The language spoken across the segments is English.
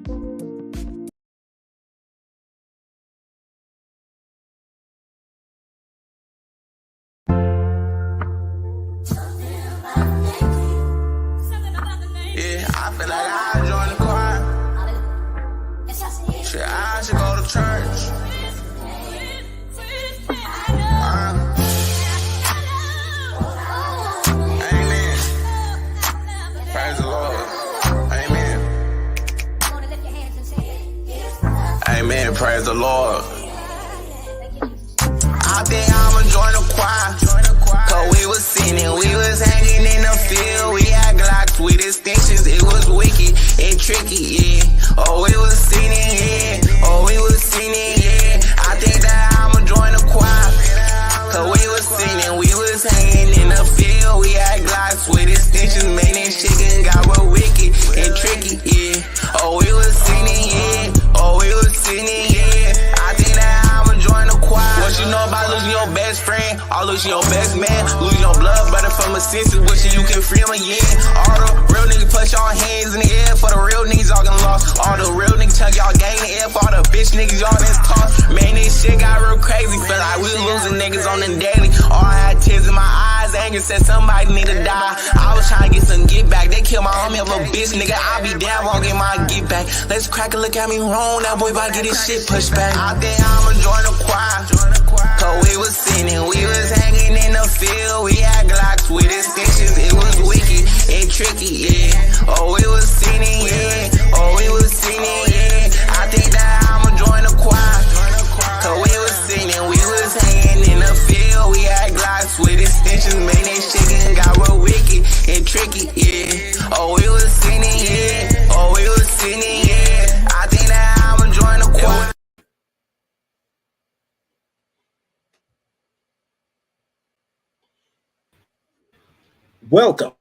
Yeah, I feel like I join the choir. Shit, I should go to church. Amen. Praise the Lord. Amen. Amen. Praise the Lord. I think I'ma join the choir. Cause we was sinning, we was hanging in the field. We had Glocks with extensions, it was wicked and tricky, yeah. Oh, we was sinning, yeah. Oh, we was sinning, yeah. I think that I'ma join the choir. Cause we was sinning, we was hanging in the field. We had Glocks with extensions, man, that shit got real wicked and tricky, yeah. Oh, we was sinning, yeah. Oh, we was sinning, yeah. I think that I'ma join the choir. What you know about losing your best friend, or losing your best man, losing your blood brother from a senses, wishing you can free him again. All the real niggas put y'all hands in the air for the real niggas y'all can lost. All the real niggas chuck y'all gang in the air for all the bitch niggas y'all done tossed. Man, this shit got real crazy, feel like we losing niggas on the daily. All I had tears in my eyes, anger said somebody need to die. I was trying to get some get back, they killed my homie of a bitch, nigga. I be down, won't get my get back. Let's crack a look at me wrong, that boy about to get his shit pushed back. I think I'ma join the choir. Cause we was sinning, we was hanging in the field. We had Glocks with extensions, it was wicked and tricky, yeah. Oh, we was sinning, yeah. Oh, we was sinning, yeah. I think that I'ma join the choir. Cause we was sinning, we was hanging in the field. We had Glocks with extensions, man, that shit got real wicked and tricky, yeah. Oh, we was sinning, yeah. Oh, we was sinning, yeah. I think that I'ma join the choir. Welcome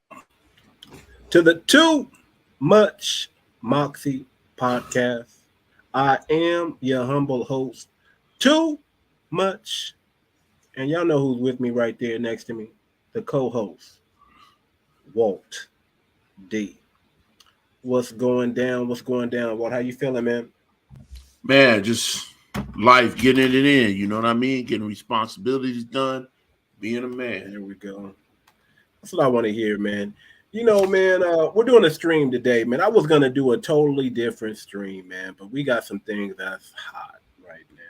to the Too Much Moxie podcast. I am your humble host, Too Much, and y'all know who's with me right there next to me, the co-host, Walt D. What's going down? What's going down, Walt? How you feeling, man? Man, just life, getting it in, you know what I mean? Getting responsibilities done, being a man. There we go. That's what I want to hear, man. You know, man, we're doing a stream today, man. I was going to do a totally different stream, man, but we got some things that's hot right now.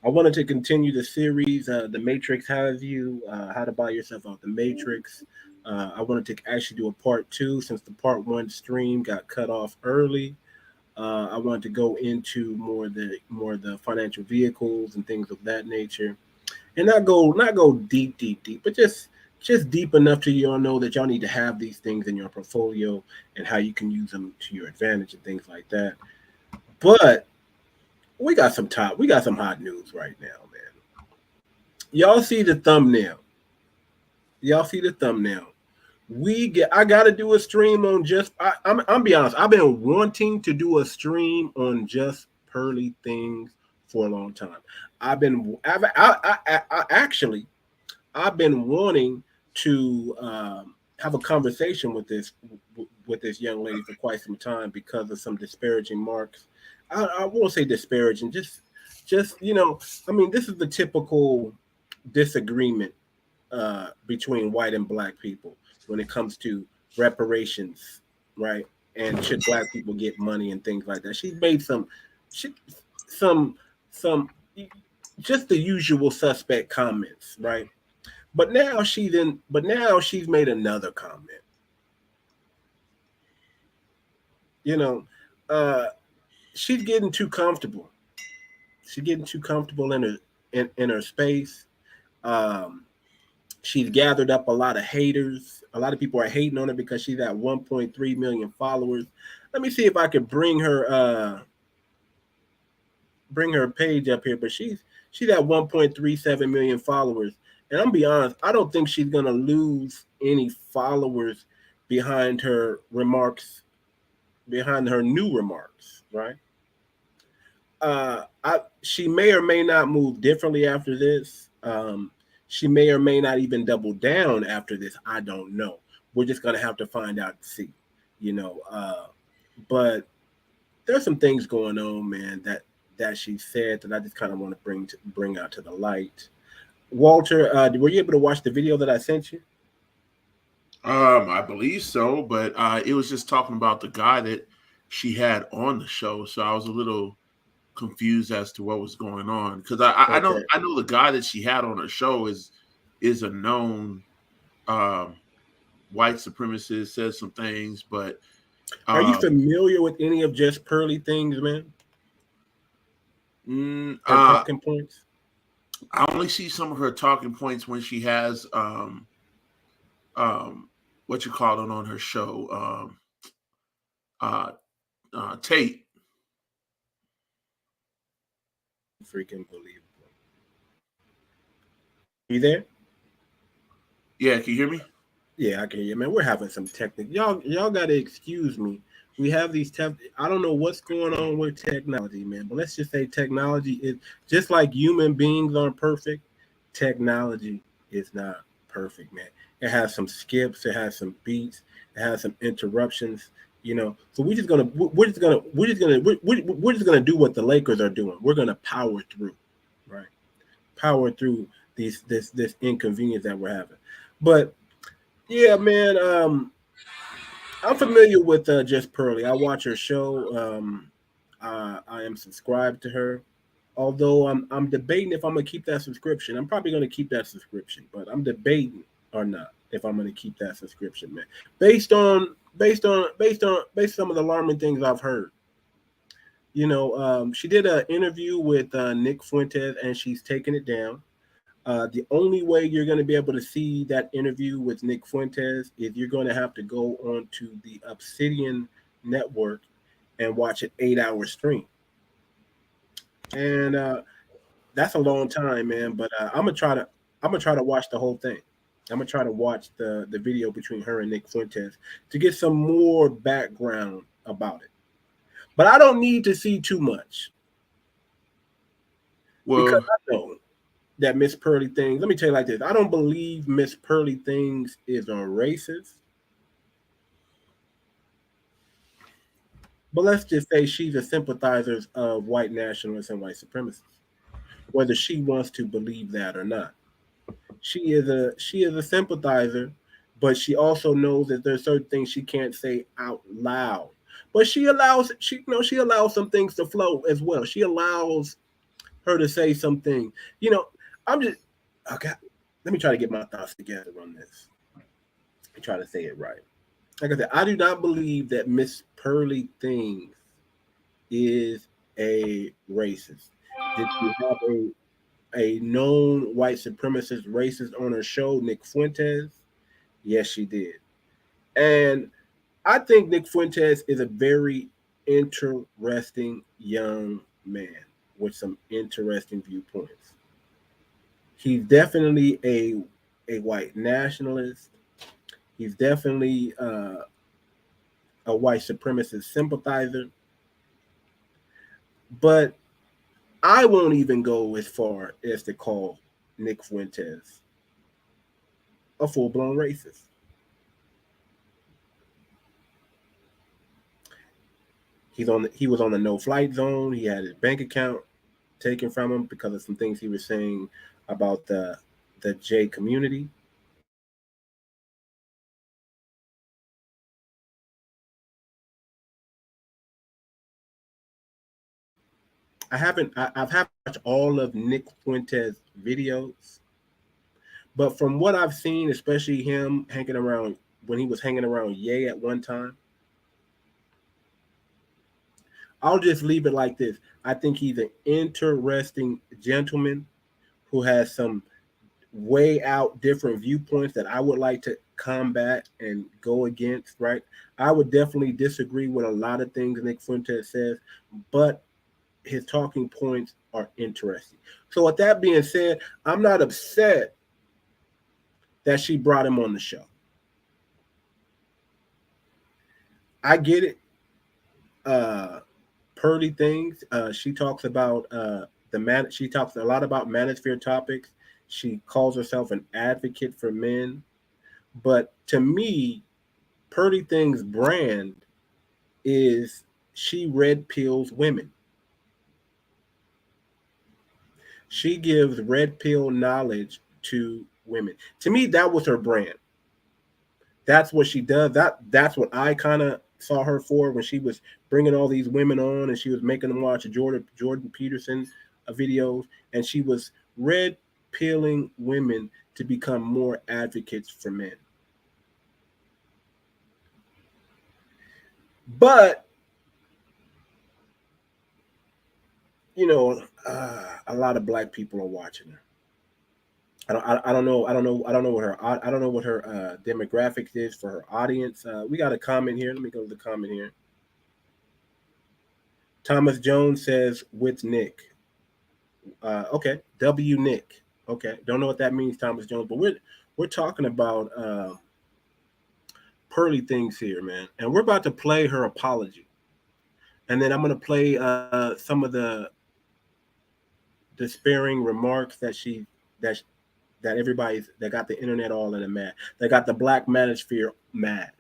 I wanted to continue the series, The Matrix Has You, how to buy yourself out the Matrix. I wanted to actually do a part 2 since the part 1 stream got cut off early. I wanted to go into more of the financial vehicles and things of that nature, and not go deep, but just deep enough to y'all know that y'all need to have these things in your portfolio and how you can use them to your advantage and things like that. But we got some hot news right now, man. Y'all see the thumbnail. I gotta do a stream on I'm be honest, I've been wanting to do a stream on JustPearlythings for a long time. I've been wanting to have a conversation with this young lady for quite some time because of some disparaging marks. I won't say disparaging, just you know, I mean, this is the typical disagreement between white and black people when it comes to reparations, right? And should black people get money and things like that. She's made some just the usual suspect comments, right? But now she's made another comment. You know, she's getting too comfortable. She's getting too comfortable in her space. She's gathered up a lot of haters. A lot of people are hating on her because she's at 1.3 million followers. Let me see if I can bring her page up here. But she's at 1.37 million followers. And I'm gonna be honest, I don't think she's gonna lose any followers behind her remarks, behind her new remarks, right? She may or may not move differently after this. She may or may not even double down after this. I don't know. We're just gonna have to find out and see, you know. But there's some things going on, man, that she said that I just kind of want to bring out to the light. Walter, were you able to watch the video that I sent you? I believe so, but it was just talking about the guy that she had on the show, so I was a little confused as to what was going on because Okay. I know the guy that she had on her show is a known um, white supremacist, says some things, but Are you um, familiar with any of Just Pearly Things, man? mm, Her uh, talking points? I only see some of her talking points when she has what you call it on her show, uh, Tate. Freaking believable. You there? Yeah, can you hear me? Yeah, I can hear you, man. We're having some technical. Y'all gotta excuse me. We have these I don't know what's going on with technology, man. But let's just say technology is just like human beings aren't perfect. Technology is not perfect, man. It has some skips, it has some beats, it has some interruptions. So we're just gonna do what the Lakers are doing. We're gonna power through, right? Power through this inconvenience that we're having. But yeah, man. I'm familiar with Just Pearly. I watch her show. I am subscribed to her. Although I'm debating if I'm gonna keep that subscription. I'm probably gonna keep that subscription, but I'm debating or not if I'm gonna keep that subscription, man. Based on some of the alarming things I've heard. She did an interview with Nick Fuentes, and she's taken it down. The only way you're going to be able to see that interview with Nick Fuentes is you're going to have to go onto the Obsidian network and watch an 8-hour stream. And that's a long time, man. But I'm gonna try to watch the whole thing. I'm gonna try to watch the video between her and Nick Fuentes to get some more background about it. But I don't need to see too much because Well, I know that Miss Pearly Things. Let me tell you like this. I don't believe Miss Pearly Things is a racist. But let's just say she's a sympathizer of white nationalists and white supremacists, whether she wants to believe that or not. She is a sympathizer, but she also knows that there's certain things she can't say out loud. But she allows some things to flow as well. She allows her to say something. I'm just okay. Let me try to get my thoughts together on this and try to say it right. Like I said, I do not believe that Miss Pearly Things is a racist. Did she have a known white supremacist racist on her show, Nick Fuentes? Yes, she did. And I think Nick Fuentes is a very interesting young man with some interesting viewpoints. He's definitely a white nationalist. He's definitely a white supremacist sympathizer. But I won't even go as far as to call Nick Fuentes a full blown racist. He was on the no flight zone. He had his bank account taken from him because of some things he was saying about the J community. I've had all of Nick Fuentes videos, but from what I've seen, especially him hanging around when he was hanging around Ye at one time, I'll just leave it like this. I think he's an interesting gentleman who has some way out different viewpoints that I would like to combat and go against, right? I would definitely disagree with a lot of things Nick Fuentes says, but his talking points are interesting. So with that being said, I'm not upset that she brought him on the show. I get it. Uh Pearly Things. She talks about the man. She talks a lot about manosphere topics. She calls herself an advocate for men. But to me, Pearly Things' brand is she red pills women. She gives red pill knowledge to women. To me, that was her brand. That's what she does. That's what I kind of saw her for when she was bringing all these women on and she was making them watch Jordan Peterson videos, and she was red pilling women to become more advocates for men. But a lot of black people are watching her. I don't know what her demographics is for her audience. We got a comment here. Let me go to the comment here. Thomas Jones says with Nick. Okay, W Nick. Okay, don't know what that means, Thomas Jones, but we're talking about pearly things here, man, and we're about to play her apology, and then I'm gonna play some of the despairing remarks that that everybody's that got the internet all in a mad, that got the black manosphere mad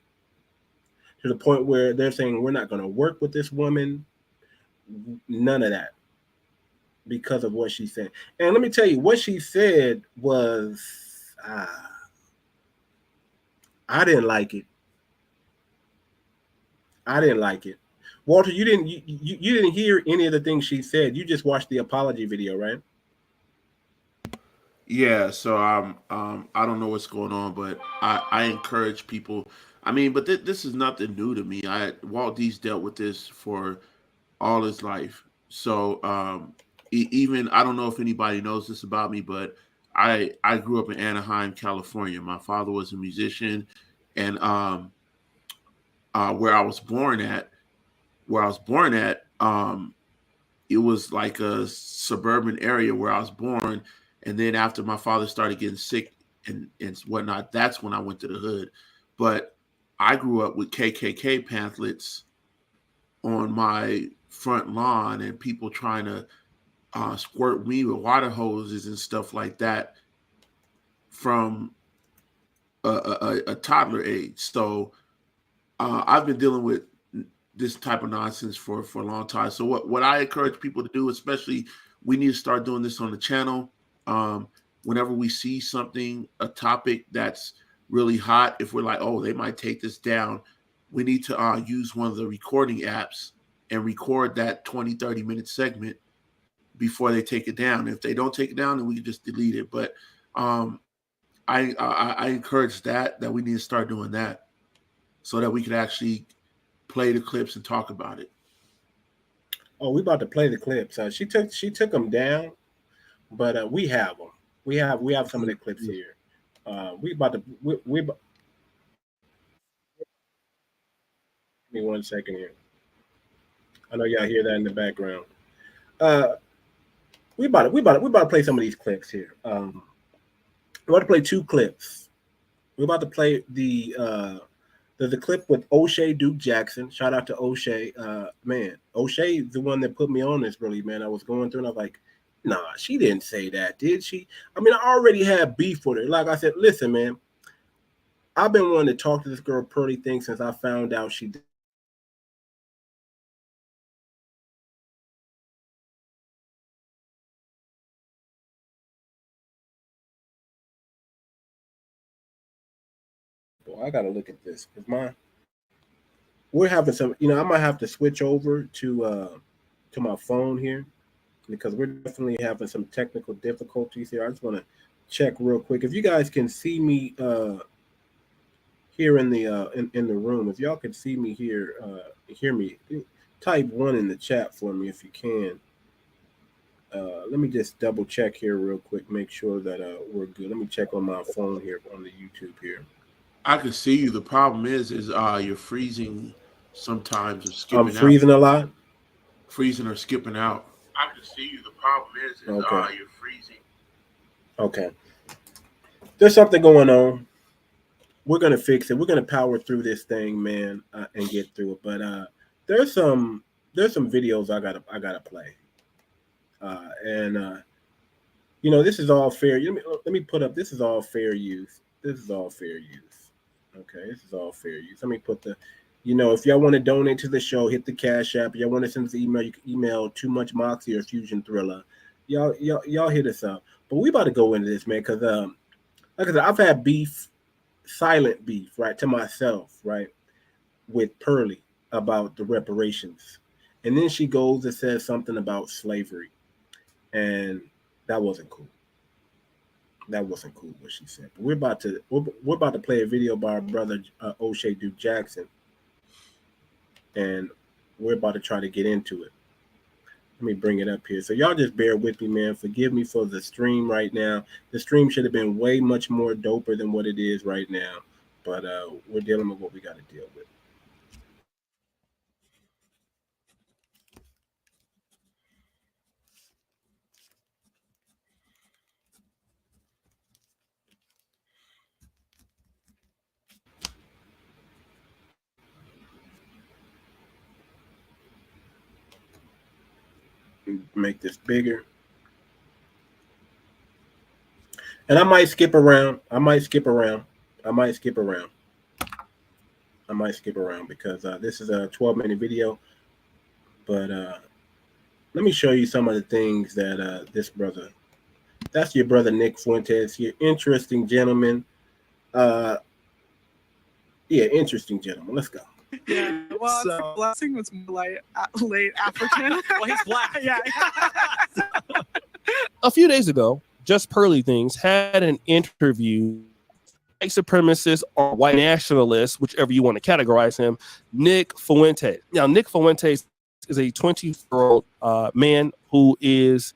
to the point where they're saying we're not going to work with this woman, none of that, because of what she said. And let me tell you, what she said was, I didn't like it. I didn't like it. Walter, you didn't hear any of the things she said. You just watched the apology video, right? Yeah, so I don't know what's going on, but I encourage people. I mean, but this is nothing new to me. Walt D's dealt with this for all his life. So even I don't know if anybody knows this about me, but I grew up in Anaheim, California. My father was a musician, and where I was born at, it was like a suburban area where I was born. And then after my father started getting sick and whatnot, that's when I went to the hood. But I grew up with KKK pamphlets on my front lawn and people trying to squirt me with water hoses and stuff like that from a toddler age. So I've been dealing with this type of nonsense for a long time. So what I encourage people to do, especially we need to start doing this on the channel. Whenever we see something, a topic that's really hot, if we're like, oh, they might take this down, we need to use one of the recording apps and record that 20-30 minute segment before they take it down. If they don't take it down, then we can just delete it. But I encourage that we need to start doing that so that we can actually play the clips and talk about it. Oh, we about to play the clips. She took them down, but we have them. We have some of the clips here. We about to we give me 1 second here. I know y'all hear that in the background. Uh, we about to play some of these clips here. We're about to play 2 clips. We're about to play there's a clip with O'Shea Duke Jackson. Shout out to O'Shea. Man, O'Shea is the one that put me on this, really, man. I was going through and I was like, nah, she didn't say that, did she? I mean, I already had beef with her. Like I said, listen, man, I've been wanting to talk to this girl, Pearly Thing, since I found out she did. Boy, I got to look at this because we're having some, I might have to switch over to my phone here because we're definitely having some technical difficulties here. I just want to check real quick. If you guys can see me here in the room, if y'all can see me here, hear me, type 1 in the chat for me if you can. Let me just double check here real quick, make sure that we're good. Let me check on my phone here on the YouTube here. I can see you. The problem is you're freezing sometimes or skipping out. I'm freezing a lot. Freezing or skipping out. I can see you. The problem is okay. You're freezing. Okay. There's something going on. We're gonna fix it. We're gonna power through this thing, man, and get through it. But there's some videos I gotta play, and this is all fair. Let me put up. This is all fair use. This is all fair use. Okay, this is all fair use. Let me put You know, if y'all want to donate to the show, hit the Cash App. Y'all want to send us an email, you can email Too Much Moxie or Fusion Thriller. Y'all hit us up. But we about to go into this, man, because like I said, I've had beef, silent beef, right, to myself, right, with Pearly about the reparations. And then she goes and says something about slavery. And that wasn't cool. That wasn't cool what she said. But we're about to play a video by our brother O'Shea Duke Jackson, and we're about to try to get into it. Let me bring it up here. So y'all just bear with me, man. Forgive me for the stream right now. The stream should have been way much more doper than what it is right now, but we're dealing with what we got to deal with. Make this bigger. And I might skip around. I might skip around because this is a 12-minute video. But let me show you some of the things that this brother, that's your brother Nick Fuentes, your interesting gentleman. Interesting gentleman. Let's go. Yeah, well, so, Blessing was more late African. Well, he's black. Yeah. A few days ago, JustPearlythings had an interview, white supremacist or white nationalist, whichever you want to categorize him, Nick Fuentes. Now, Nick Fuentes is a 20-year-old man who is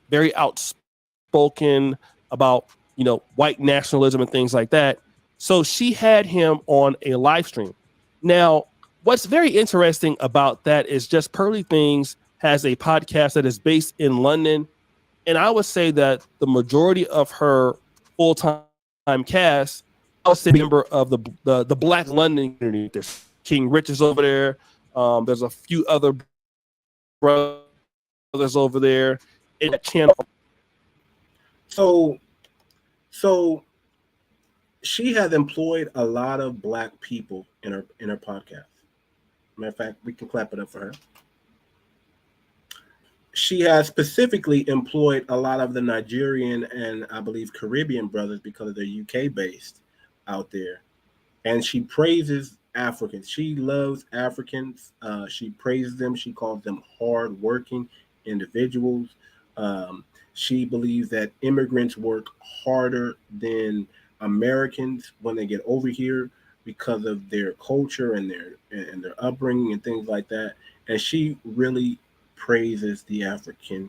very outspoken about, white nationalism and things like that. So she had him on a live stream. Now, what's very interesting about that is JustPearlythings has a podcast that is based in London. And I would say that the majority of her full-time cast, I would say, member of the Black London community. There's King Rich is over there. There's a few other brothers over there in that channel. So she has employed a lot of Black people in her podcast. Matter of fact, we can clap it up for her. She has specifically employed a lot of the Nigerian and I believe Caribbean brothers because they're UK based out there. And she praises Africans. She loves Africans. She praises them. She calls them hardworking individuals. She believes that immigrants work harder than Americans when they get over here because of their culture and their upbringing and things like that. And she really praises the African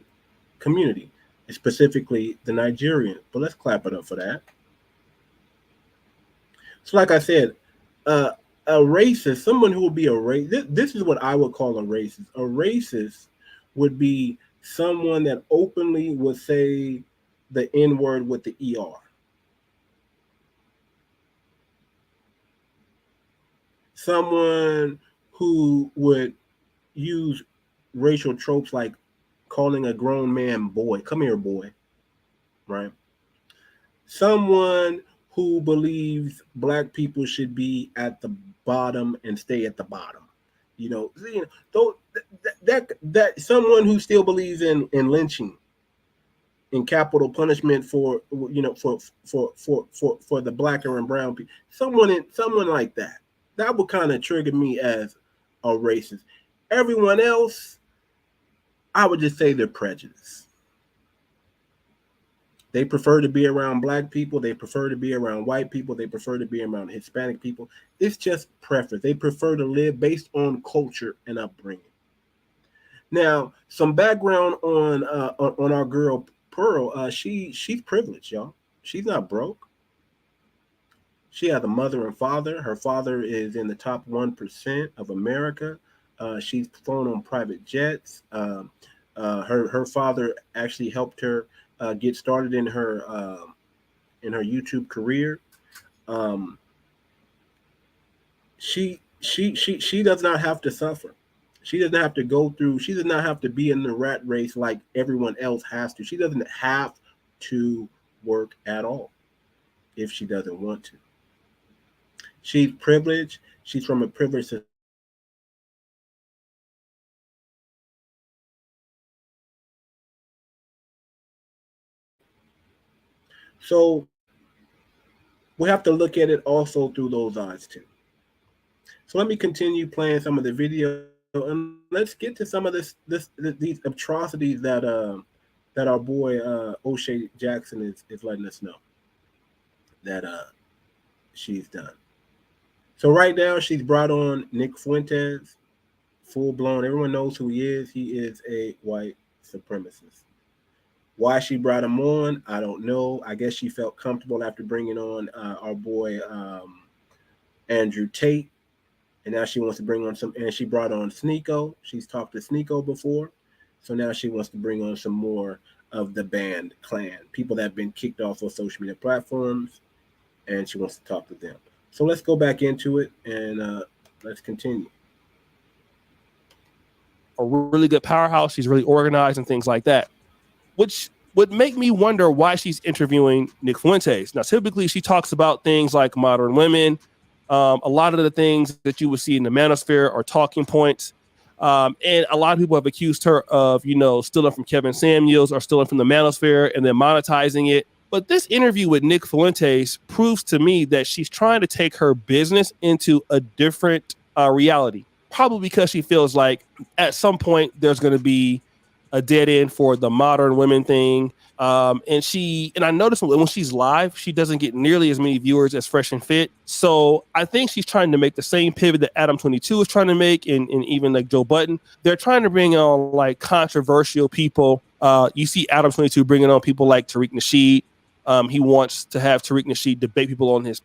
community, specifically the Nigerian. But let's clap it up for that. So like I said, a racist, someone who would be a racist, this is what I would call a racist. A racist would be someone that openly would say the N-word with the ER. Someone who would use racial tropes like calling a grown man boy, come here, boy, right? Someone who believes Black people should be at the bottom and stay at the bottom. That someone who still believes in lynching, in capital punishment for the Black and brown people. Someone like that. That would kind of trigger me as a racist. Everyone else, I would just say they're prejudiced. They prefer to be around Black people. They prefer to be around white people. They prefer to be around Hispanic people. It's just preference. They prefer to live based on culture and upbringing. Now, some background on our girl Pearl. She's privileged, y'all. She's not broke. She has a mother and father. Her father is in the top 1% of America. She's flown on private jets. Her father actually helped her get started in her YouTube career. She does not have to suffer. She doesn't have to go through. She does not have to be in the rat race like everyone else has to. She doesn't have to work at all if she doesn't want to. She's privileged. She's from a privileged. So we have to look at it also through those eyes too. So let me continue playing some of the video, and let's get to some of these atrocities that our boy O'Shea Jackson is letting us know that she's done. So right now she's brought on Nick Fuentes, full blown. Everyone knows who he is. He is a white supremacist. Why she brought him on, I don't know. I guess she felt comfortable after bringing on our boy Andrew Tate, and now she wants to bring on some. And she brought on Sneeko. She's talked to Sneeko before, so now she wants to bring on some more of the band clan, people that have been kicked off of social media platforms, and she wants to talk to them. So let's go back into it and let's continue. A really good powerhouse. She's really organized and things like that, which would make me wonder why she's interviewing Nick Fuentes. Now, typically she talks about things like modern women. A lot of the things that you would see in the manosphere are talking points. And a lot of people have accused her of, stealing from Kevin Samuels or stealing from the manosphere and then monetizing it. But this interview with Nick Fuentes proves to me that she's trying to take her business into a different reality, probably because she feels like at some point there's going to be a dead end for the modern women thing. And I noticed when she's live, she doesn't get nearly as many viewers as Fresh and Fit. So I think she's trying to make the same pivot that Adam 22 is trying to make, and even like Joe Budden. They're trying to bring on like controversial people. You see Adam 22 bringing on people like Tariq Nasheed. He wants to have Tariq Nasheed debate people on his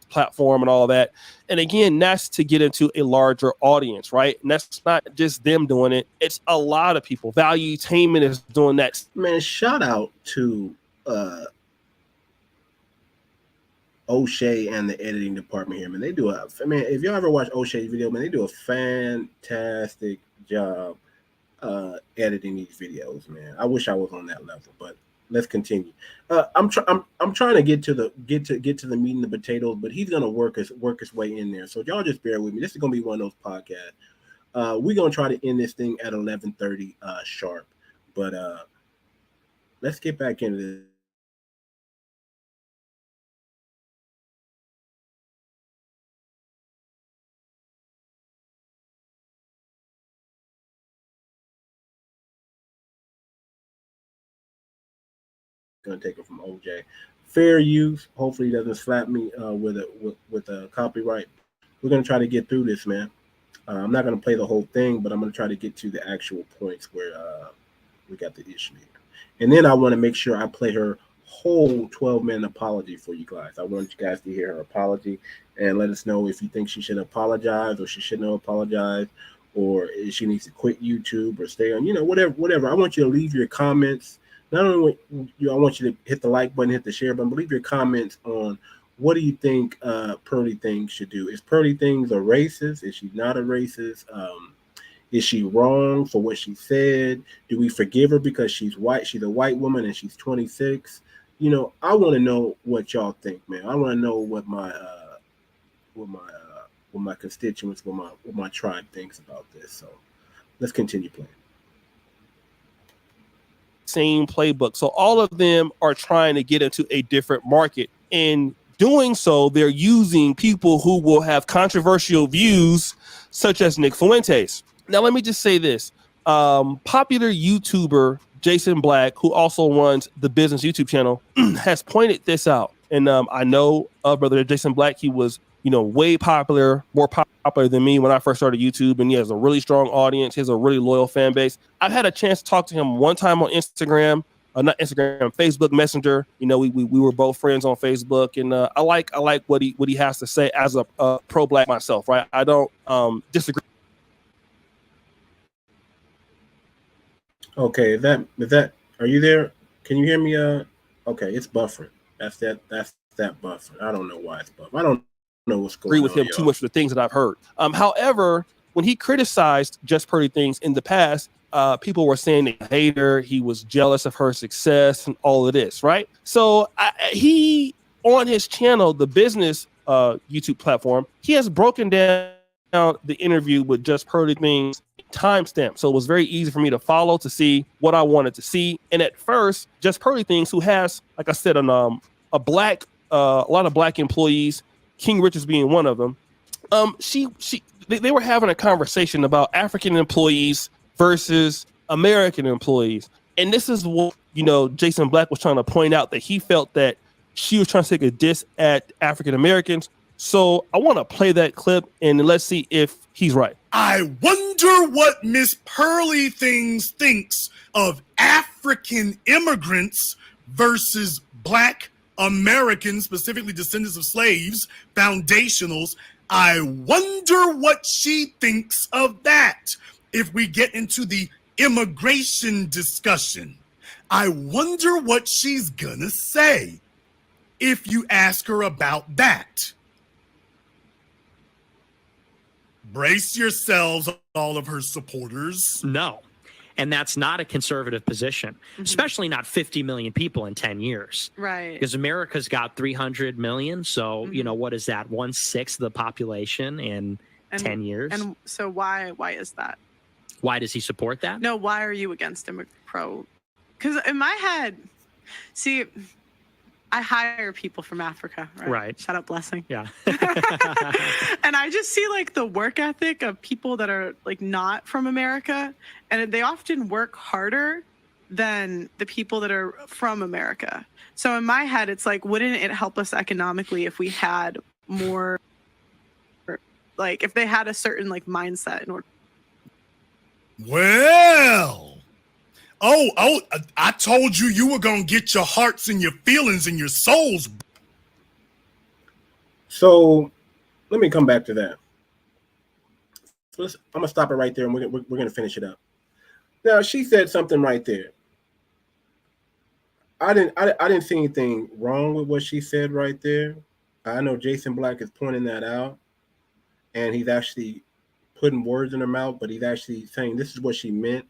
platform and all that. And again, that's to get into a larger audience, right? And that's not just them doing it. It's a lot of people. Valuetainment is doing that. Man, shout out to O'Shea and the editing department here, man. They do if y'all ever watch O'Shea's video, man, they do a fantastic job editing these videos, man. I wish I was on that level, but let's continue. I'm trying to get to the meat and the potatoes, but he's gonna work his way in there. So y'all just bear with me. This is gonna be one of those podcasts. We're gonna try to end this thing at 11:30 sharp. But let's get back into this. Going to take it from OJ. Fair use. Hopefully, he doesn't slap me with a copyright. We're going to try to get through this, man. I'm not going to play the whole thing, but I'm going to try to get to the actual points where we got the issue here. And then I want to make sure I play her whole 12-minute apology for you guys. I want you guys to hear her apology and let us know if you think she should apologize or she shouldn't have apologized, or if she needs to quit YouTube or stay on, whatever. I want you to leave your comments. Not only I want you to hit the like button, hit the share button, but leave your comments on what do you think Pearly Things should do. Is Pearly Things a racist? Is she not a racist? Is she wrong for what she said? Do we forgive her because she's white? She's a white woman and she's 26. I want to know what y'all think, man. I want to know what my constituents, what my tribe thinks about this. So let's continue playing. Same playbook. So all of them are trying to get into a different market. In doing so, they're using people who will have controversial views, such as Nick Fuentes. Now, let me just say this. Popular YouTuber Jason Black, who also runs the business YouTube channel, has pointed this out. And I know brother Jason Black, he was way more popular than me when I first started YouTube, and he has a really strong audience. He has a really loyal fan base. I've had a chance to talk to him one time on Instagram, Facebook Messenger. We were both friends on Facebook, and I like what he has to say as a pro-Black myself. Right, I don't disagree. Okay, is that? Are you there? Can you hear me? Okay, it's buffering. That's that buffer. I don't know why it's buffering. I don't know what's going on. Agree with him too much for the things that I've heard. However, when he criticized Just Pearly Things in the past, people were saying that he hated her, he was jealous of her success and all of this, right? So he, on his channel, the business YouTube platform. He has broken down the interview with Just Pearly Things timestamp, so it was very easy for me to follow to see what I wanted to see. And at first, Just Pearly Things, who has, like I said, a lot of black employees, King Richards being one of them. They were having a conversation about African employees versus American employees, and this is what Jason Black was trying to point out, that he felt that she was trying to take a diss at African Americans. So I want to play that clip and let's see if he's right. I wonder what Miss Pearly Things thinks of African immigrants versus Black Americans, specifically descendants of slaves, foundationals. I wonder what she thinks of that if we get into the immigration discussion. I wonder what she's gonna say if you ask her about that. Brace yourselves, all of her supporters. No. And that's not a conservative position, especially not 50 million people in 10 years. Right. Because America's got 300 million. So, what is that? 1/6 of the population in 10 years. And so why is that? Why does he support that? No, why are you against pro? Because in my head, see, I hire people from Africa, right? Shout out Blessing. Yeah. And I just see like the work ethic of people that are like not from America, and they often work harder than the people that are from America. So in my head, it's like, wouldn't it help us economically if we had more, like if they had a certain like mindset in order? Well, I told you were going to get your hearts and your feelings and your souls. So let me come back to that. So I'm going to stop it right there, and we're going to finish it up. Now, she said something right there. I didn't see anything wrong with what she said right there. I know Jason Black is pointing that out, and he's actually putting words in her mouth, but he's actually saying this is what she meant.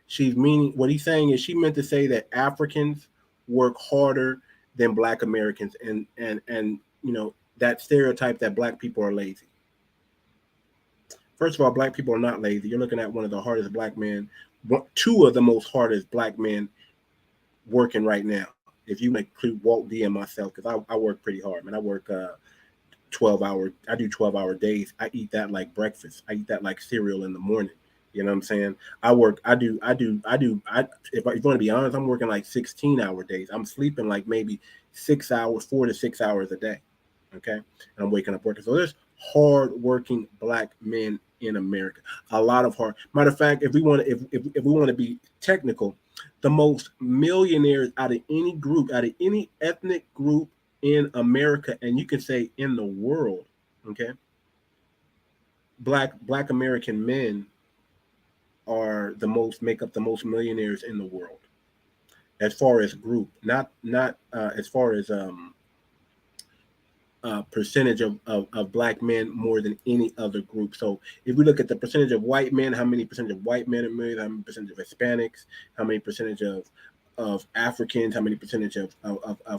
She's meaning, what he's saying is she meant to say that Africans work harder than Black Americans, and that stereotype that Black people are lazy. First of all, Black people are not lazy. You're looking at one of the hardest Black men, two of the most hardest Black men working right now. If you include Walt D and myself, because I work pretty hard, man. I work 12-hour. I do 12-hour days. I eat that like breakfast. I eat that like cereal in the morning. You know what I'm saying? If you want to be honest, I'm working like 16-hour days. I'm sleeping like maybe 6 hours, 4 to 6 hours a day. Okay. And I'm waking up working. So there's hard-working Black men in America. A lot of hard. Matter of fact, if we want to be technical, the most millionaires out of any group, out of any ethnic group in America, and you can say in the world, okay, Black American men make up the most millionaires in the world, as far as group, not as far as percentage of Black men more than any other group. So if we look at the percentage of white men, how many percentage of white men are married, how many percentage of Hispanics, how many percentage of Africans, how many percentage of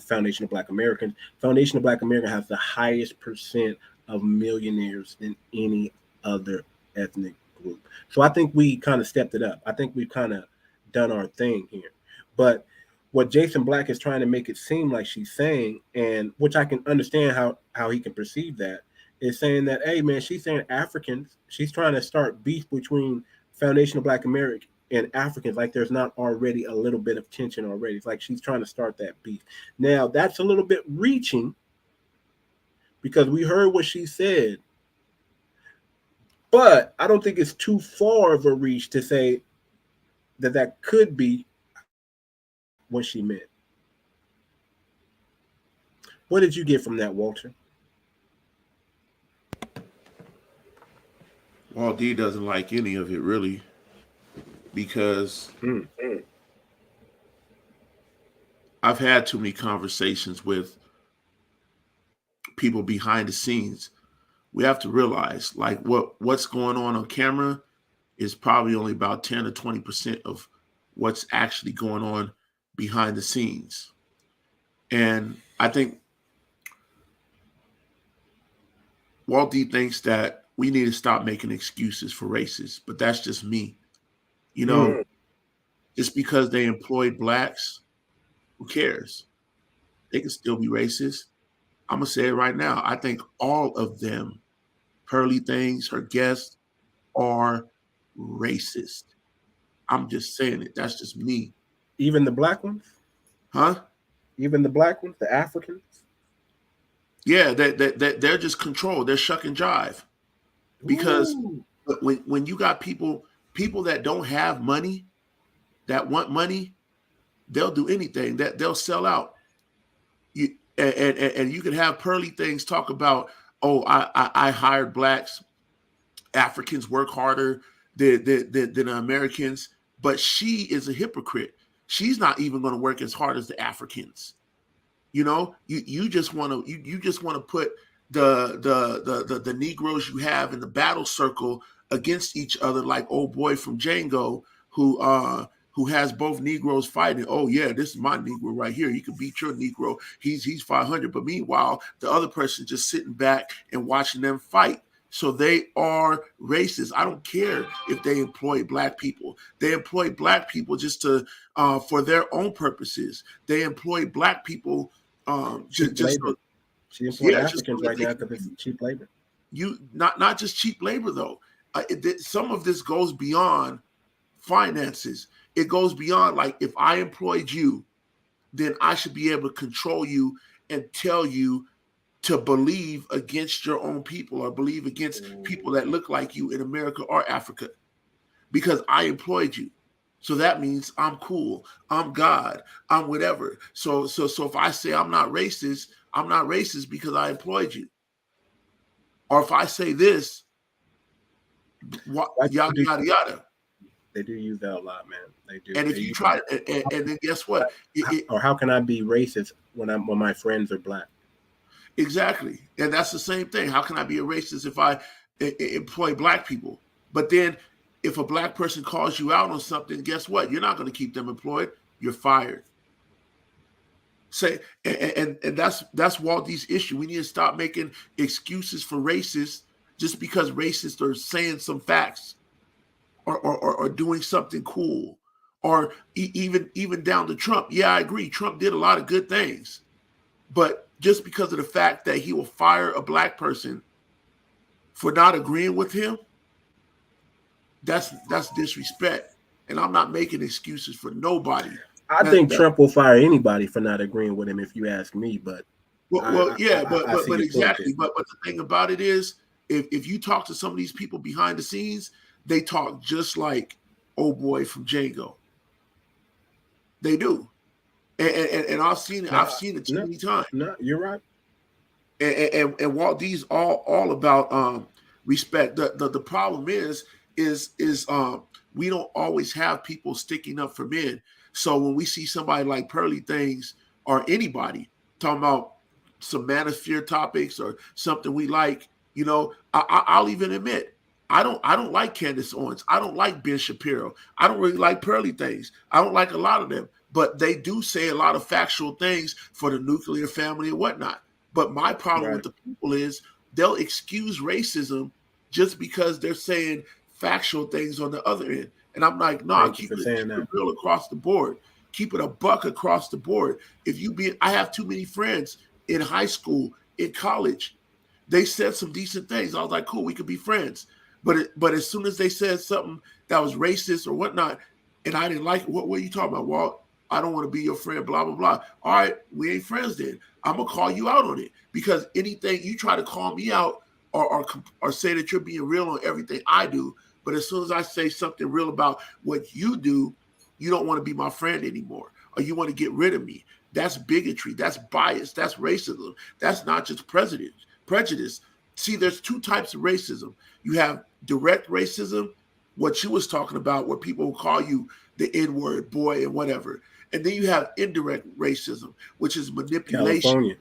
Foundation of Black Americans. Foundation of Black America has the highest percent of millionaires than any other ethnic group. So I think we kind of stepped it up. I think we've kind of done our thing here. But what Jason Black is trying to make it seem like she's saying, and which I can understand how he can perceive that, is saying that, hey man, she's saying Africans, she's trying to start beef between Foundation of Black America and Africans, like there's not already a little bit of tension already. It's like she's trying to start that beef. Now that's a little bit reaching, because we heard what she said, but I don't think it's too far of a reach to say that could be what she meant. What did you get from that, Walter? Walt D doesn't like any of it, really, because I've had too many conversations with people behind the scenes. We have to realize, like, what's going on camera is probably only about 10 or 20% of what's actually going on behind the scenes. And I think Walt D thinks that we need to stop making excuses for races, but that's just me. You know, just because they employed blacks, who cares? They can still be racist. I'm gonna say it right now. I think all of them, Pearly Things, her guests, are racist. I'm just saying it. That's just me. Even the black ones? Huh? Even the black ones, the Africans? Yeah, they're just controlled. They're shuck and jive. Because when you got people that don't have money, that want money, they'll do anything. That they'll sell out. And you can have Pearly Things talk about, oh, I hired blacks, Africans work harder than Americans, but she is a hypocrite. She's not even going to work as hard as the Africans. You know, you just want to put the Negroes you have in the battle circle against each other, like old boy from Django who has both Negroes fighting. Oh yeah, this is my Negro right here. He can beat your Negro. He's 500. But meanwhile, the other person just sitting back and watching them fight. So they are racist. I don't care if they employ black people. They employ black people just to for their own purposes. They employ black people cheap labor. She employs Africans right now because it's cheap labor. You not just cheap labor though. Some of this goes beyond finances. It goes beyond, like, if I employed you, then I should be able to control you and tell you to believe against your own people or believe against people that look like you in America or Africa, because I employed you. So that means I'm cool. I'm God. I'm whatever. So if I say I'm not racist because I employed you. Or if I say this, yada, yada, yada. They do use that a lot, man. They do. And if you try, and then guess what? Or how can I be racist when my friends are black? Exactly. And that's the same thing. How can I be a racist if I employ black people? But then if a black person calls you out on something, guess what? You're not going to keep them employed. You're fired. And that's Walt D's issue. We need to stop making excuses for racists just because racists are saying some facts. Or doing something cool, or even down to Trump. Yeah, I agree. Trump did a lot of good things, but just because of the fact that he will fire a black person for not agreeing with him, that's disrespect. And I'm not making excuses for nobody. I think Trump will fire anybody for not agreeing with him, if you ask me. But but exactly. But the thing about it is, if you talk to some of these people behind the scenes, they talk just like old boy from Django. They do, and I've seen it. I've seen it too many times. No, you're right. And Walt D's all about respect. The problem is we don't always have people sticking up for men. So when we see somebody like Pearly Things or anybody talking about some manosphere topics or something we like, you know, I'll even admit, I don't like Candace Owens. I don't like Ben Shapiro. I don't really like Pearly Things. I don't like a lot of them, but they do say a lot of factual things for the nuclear family and whatnot. But my problem with the people is they'll excuse racism just because they're saying factual things on the other end. And I'm like, no, keep it real across the board. Keep it a buck across the board. I have too many friends in high school, in college. They said some decent things. I was like, cool, we could be friends. But as soon as they said something that was racist or whatnot, and I didn't like it, what are you talking about, Walt? I don't want to be your friend, blah, blah, blah. All right, we ain't friends then. I'm going to call you out on it, because anything you try to call me out or say that you're being real on everything I do, but as soon as I say something real about what you do, you don't want to be my friend anymore, or you want to get rid of me. That's bigotry. That's bias. That's racism. That's not just prejudice. See, there's two types of racism. You have direct racism, what you was talking about, where people will call you the N-word, boy, and whatever. And then you have indirect racism, which is manipulation.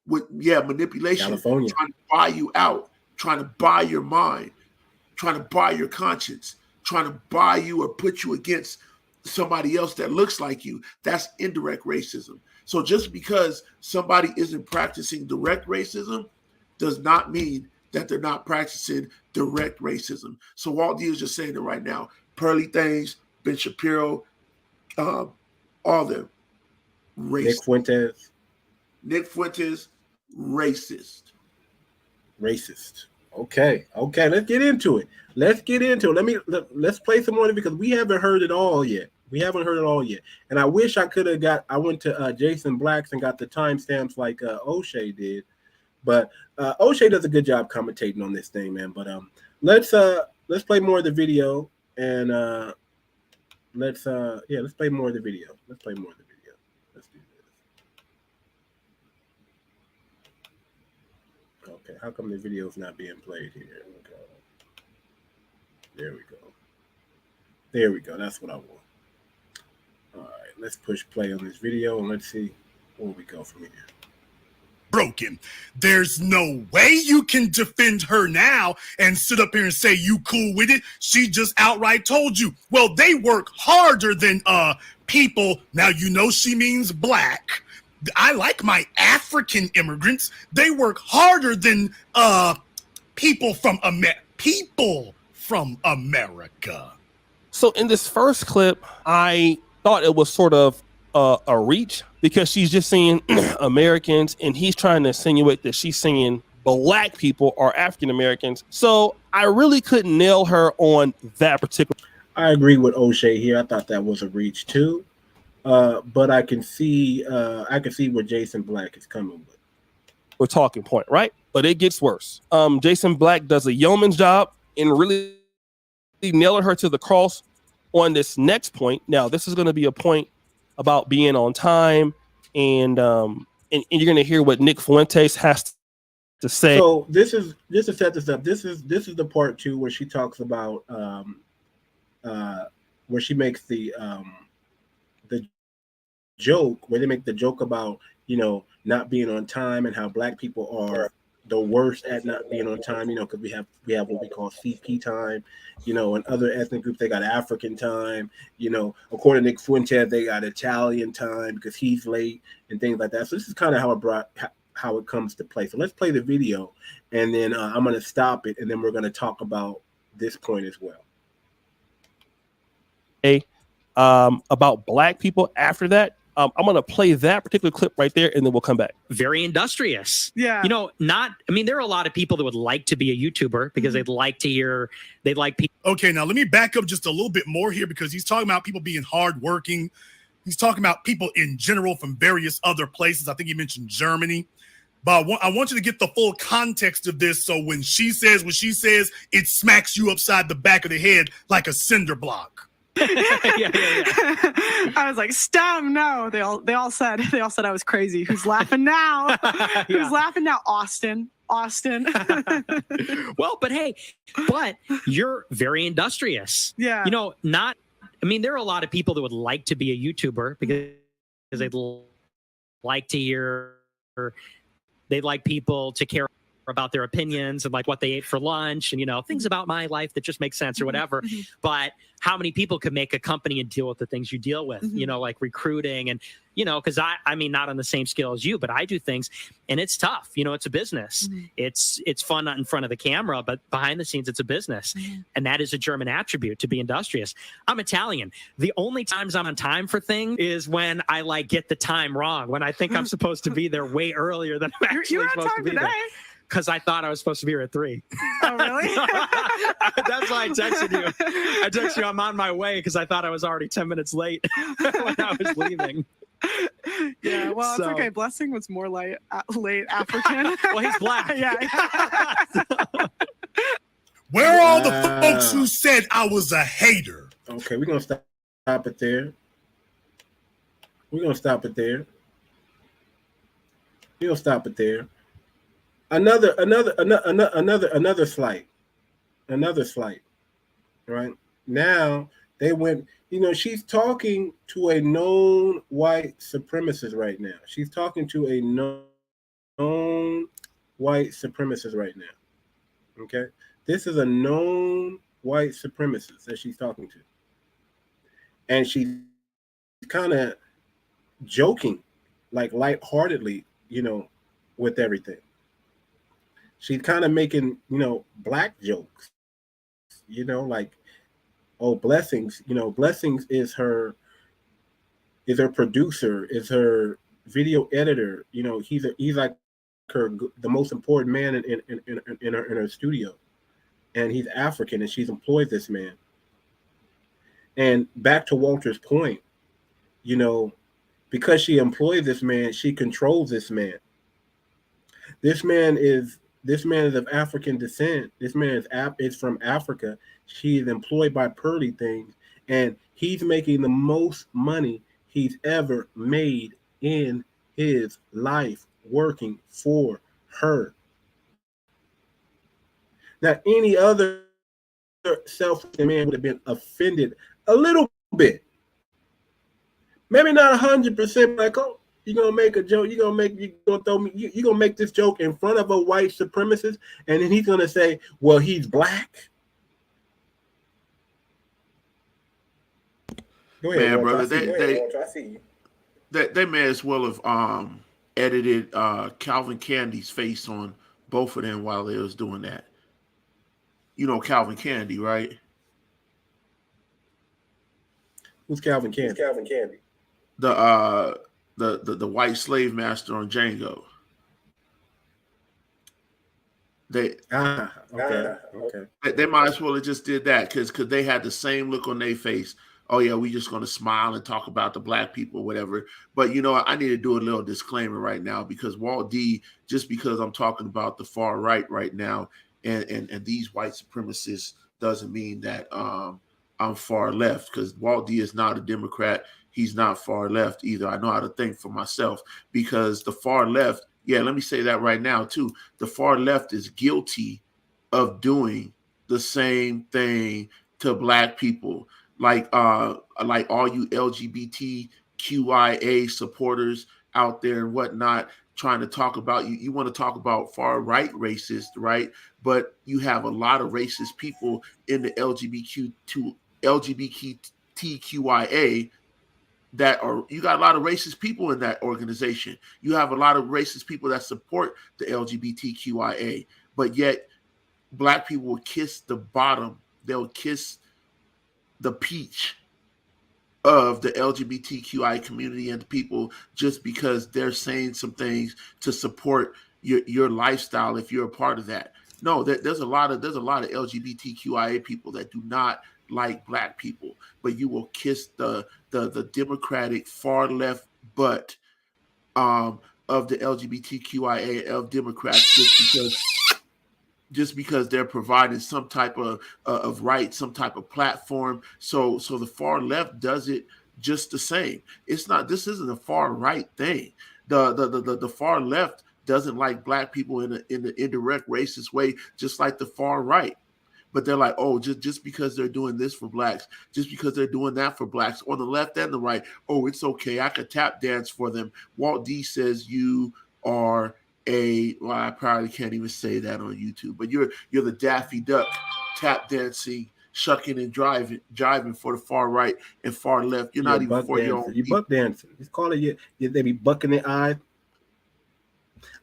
Manipulation. California. Trying to buy you out, trying to buy your mind, trying to buy your conscience, trying to buy you or put you against somebody else that looks like you. That's indirect racism. So just because somebody isn't practicing direct racism does not mean that they're not practicing direct racism. So Walt D is just saying it right now. Pearly Things, Ben Shapiro, all of them, racist. Nick Fuentes, racist. Racist. Okay, let's get into it. Let's play some more because we haven't heard it all yet. And I wish I went to Jason Black's and got the timestamps like O'Shea did. But O'Shea does a good job commentating on this thing, man. But let's play more of the video and let's play more of the video. Let's do this. Okay, how come the video's not being played here? Okay. There we go. That's what I want. All right, let's push play on this video and let's see where we go from here. Broken. There's no way you can defend her now and sit up here and say you cool with it. She just outright told you, well, they work harder than people. Now you know she means black. I like my African immigrants. They work harder than people from America. So in this first clip, I thought it was sort of a reach because she's just saying Americans, and he's trying to insinuate that she's saying black people are African Americans. So I really couldn't nail her on that particular. I agree with O'Shea here. I thought that was a reach too. But I can see where Jason Black is coming with. We're talking point, right? But it gets worse. Jason Black does a yeoman's job in really nailing her to the cross on this next point. Now, this is going to be a point about being on time, and you're going to hear what Nick Fuentes has to say. So this is just to set this up. This is the part 2 where she talks about where she makes the joke, where they make the joke about, you know, not being on time and how black people are the worst at not being on time, you know, because we have what we call CP time, you know, and other ethnic groups, they got African time, you know, according to Nick Fuentes, they got Italian time because he's late and things like that. So this is kind of how it comes to play. So let's play the video, and then I'm going to stop it, and then we're going to talk about this point as well. About black people after that. I'm going to play that particular clip right there, and then we'll come back. Very industrious. Yeah. You know, there are a lot of people that would like to be a YouTuber because they'd like people. Okay, now let me back up just a little bit more here because he's talking about people being hardworking. He's talking about people in general from various other places. I think he mentioned Germany. But I want you to get the full context of this. So when she says what she says, it smacks you upside the back of the head like a cinder block. yeah. I was like, stop! No, they all said I was crazy. Who's laughing now? Who's laughing now? Austin. Well, but hey, you're very industrious. Yeah. You know, there are a lot of people that would like to be a YouTuber because they'd like people to care about their opinions and like what they ate for lunch and, you know, things about my life that just make sense or whatever. But how many people could make a company and deal with the things you deal with, you know, like recruiting and, you know, because I mean, not on the same scale as you, but I do things and it's tough. You know, it's a business. It's fun not in front of the camera, but behind the scenes, it's a business. And that is a German attribute, to be industrious. I'm Italian. The only times I'm on time for things is when I like get the time wrong, when I think I'm supposed to be there way earlier than I'm actually supposed to be there. Because I thought I was supposed to be here at 3. Oh, really? That's why I texted you. I texted you, I'm on my way because I thought I was already 10 minutes late when I was leaving. Yeah, well, it's okay. Blessing was more late African. Well, he's black. Yeah. Where are all the folks who said I was a hater? Okay, we're going to stop it there. We'll stop it there. Another slight, right? Now they went, you know, she's talking to a known white supremacist right now. She's talking to a known white supremacist right now. Okay. This is a known white supremacist that she's talking to. And she's kind of joking, like lightheartedly, you know, with everything. she's kind of making, black jokes, like, oh, blessings, blessings is her producer, is her video editor. He's like the most important man in her studio, and he's African, and she's employed this man. And back to Walter's point, because she employs this man, she controls this man. This man is of African descent. This man is from Africa. She is employed by Pearly Things, and he's making the most money he's ever made in his life working for her. Now, any other selfish man would have been offended a little bit. Maybe not 100%, like, oh, you're gonna make a joke, you're gonna make this joke in front of a white supremacist, and then he's gonna say, well, he's black. Go ahead, Man, Walter, brother, they may as well have edited Calvin Candy's face on both of them while they was doing that. You know Calvin Candy, right? Who's Calvin Candy? The white slave master on Django. They might as well have just did that because they had the same look on their face. Oh yeah, we just gonna smile and talk about the black people, whatever. But I need to do a little disclaimer right now because Walt D, just because I'm talking about the far right now and these white supremacists doesn't mean that I'm far left, because Walt D is not a Democrat. He's not far left either. I know how to think for myself, because the far left, let me say that right now too. The far left is guilty of doing the same thing to black people. Like all you LGBTQIA supporters out there and whatnot, trying to talk about you want to talk about far right racist, right? But you have a lot of racist people in the LGBTQIA you got a lot of racist people in that organization. You have a lot of racist people that support the LGBTQIA, but yet black people will kiss the bottom. They'll kiss the peach of the LGBTQI community and the people just because they're saying some things to support your lifestyle if you're a part of that. No, there's a lot of LGBTQIA people that do not like black people, but you will kiss the Democratic far left butt of the LGBTQIA of Democrats just because they're providing some type of right, some type of platform. So the far left does it just the same. This isn't a far right thing. The far left doesn't like black people in an indirect racist way, just like the far right. But they're like, oh, just because they're doing this for blacks, just because they're doing that for blacks, on the left and the right, oh, it's okay, I could tap dance for them. Walt D says you are I probably can't even say that on YouTube, but you're the Daffy Duck tap dancing, shucking and driving for the far right and far left. You're not even for your own. You buck dancing. It's called it. They be bucking their eyes.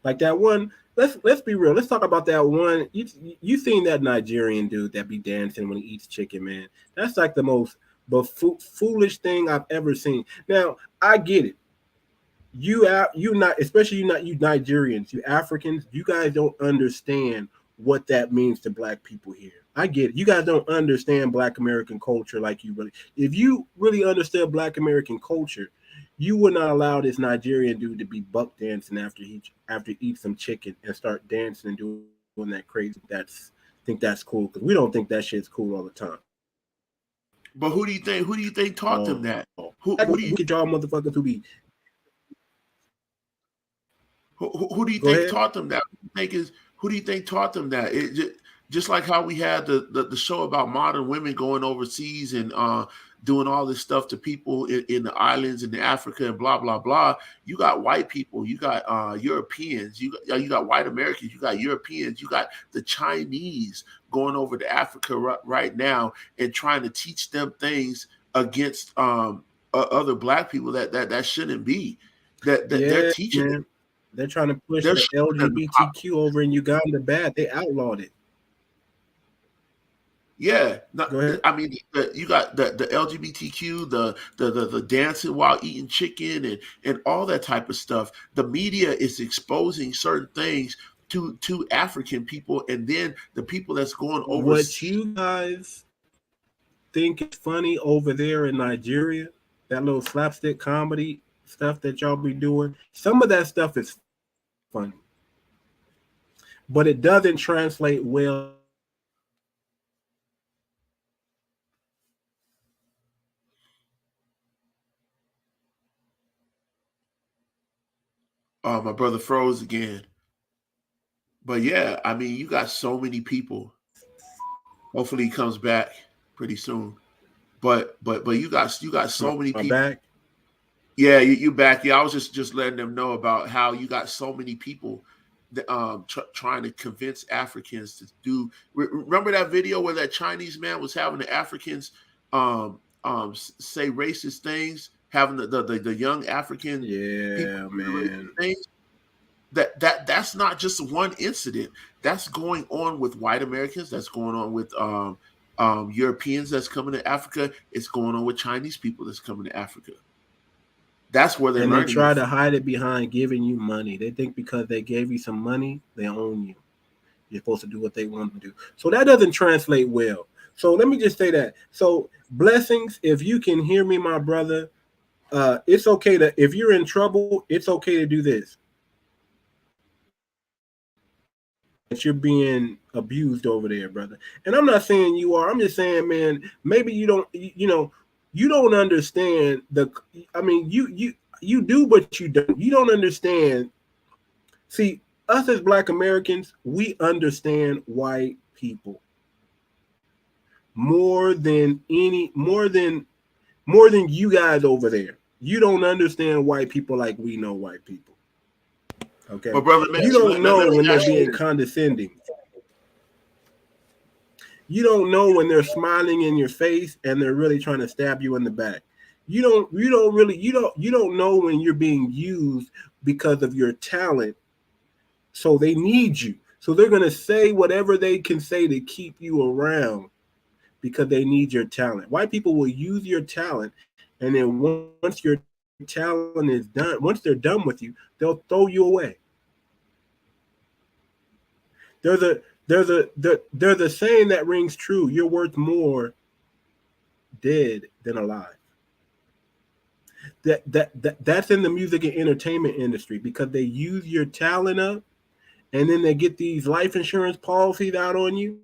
Like that one. Let's be real. Let's talk about that one. You seen that Nigerian dude that be dancing when he eats chicken, man? That's like the most foolish thing I've ever seen. Now I get it. You Nigerians, you Africans, you guys don't understand what that means to black people here. I get it. You guys don't understand Black American culture like you really. If you really understood Black American culture, you would not allow this Nigerian dude to be buck dancing after he eats some chicken and start dancing and doing that crazy. Think that's cool, because we don't think that shit's cool all the time. But who do you think taught them that? Who do you get y'all motherfuckers who be? Who do you think taught them that? Who do you think taught them that? Just like how we had the show about modern women going overseas and doing all this stuff to people in the islands and in Africa and blah blah blah. You got white people, you got Europeans, you got white Americans, you got Europeans, you got the Chinese going over to Africa right now and trying to teach them things against other black people that shouldn't be. They're teaching them. They're trying to push They're the showing them the LGBTQ over in Uganda bad. They outlawed it. Yeah, Go ahead. I mean, you got the LGBTQ, the dancing while eating chicken, and all that type of stuff. The media is exposing certain things to African people, and then the people that's going What overseas. you guys think is funny over there in Nigeria, that little slapstick comedy stuff that y'all be doing, some of that stuff is funny, but it doesn't translate well. My brother froze again, but yeah, I mean, you got so many people. Hopefully, he comes back pretty soon. But you got so many My people. back. Yeah, you back. Yeah, I was just letting them know about how you got so many people that, trying to convince Africans to do. Remember that video where that Chinese man was having the Africans say racist things, having the young African Yeah, people do man. racist things? That's not just one incident. That's going on with white Americans. That's going on with Europeans that's coming to Africa. It's going on with Chinese people that's coming to Africa. That's where they're And they learning. try to hide it behind giving you money. They think because they gave you some money, they own you. You're supposed to do what they want to do. So that doesn't translate well. So let me just say that. So blessings, if you can hear me, my brother, it's okay to, if you're in trouble, it's okay to do this. That you're being abused over there, brother. And I'm not saying you are. I'm just saying, man, maybe you don't, you don't understand I mean, you do, but you don't. You don't understand. See, us as Black Americans, we understand white people more than you guys over there. You don't understand white people like we know white people. Okay, but brother, you don't know when they're being condescending. You don't know when they're smiling in your face and they're really trying to stab you in the back. You don't know when you're being used because of your talent. So they need you. So they're going to say whatever they can say to keep you around because they need your talent. White people will use your talent, and then once your talent is done, once they're done with you, they'll throw you away. There's a saying that rings true. You're worth more dead than alive. That's in the music and entertainment industry because they use your talent up, and then they get these life insurance policies out on you,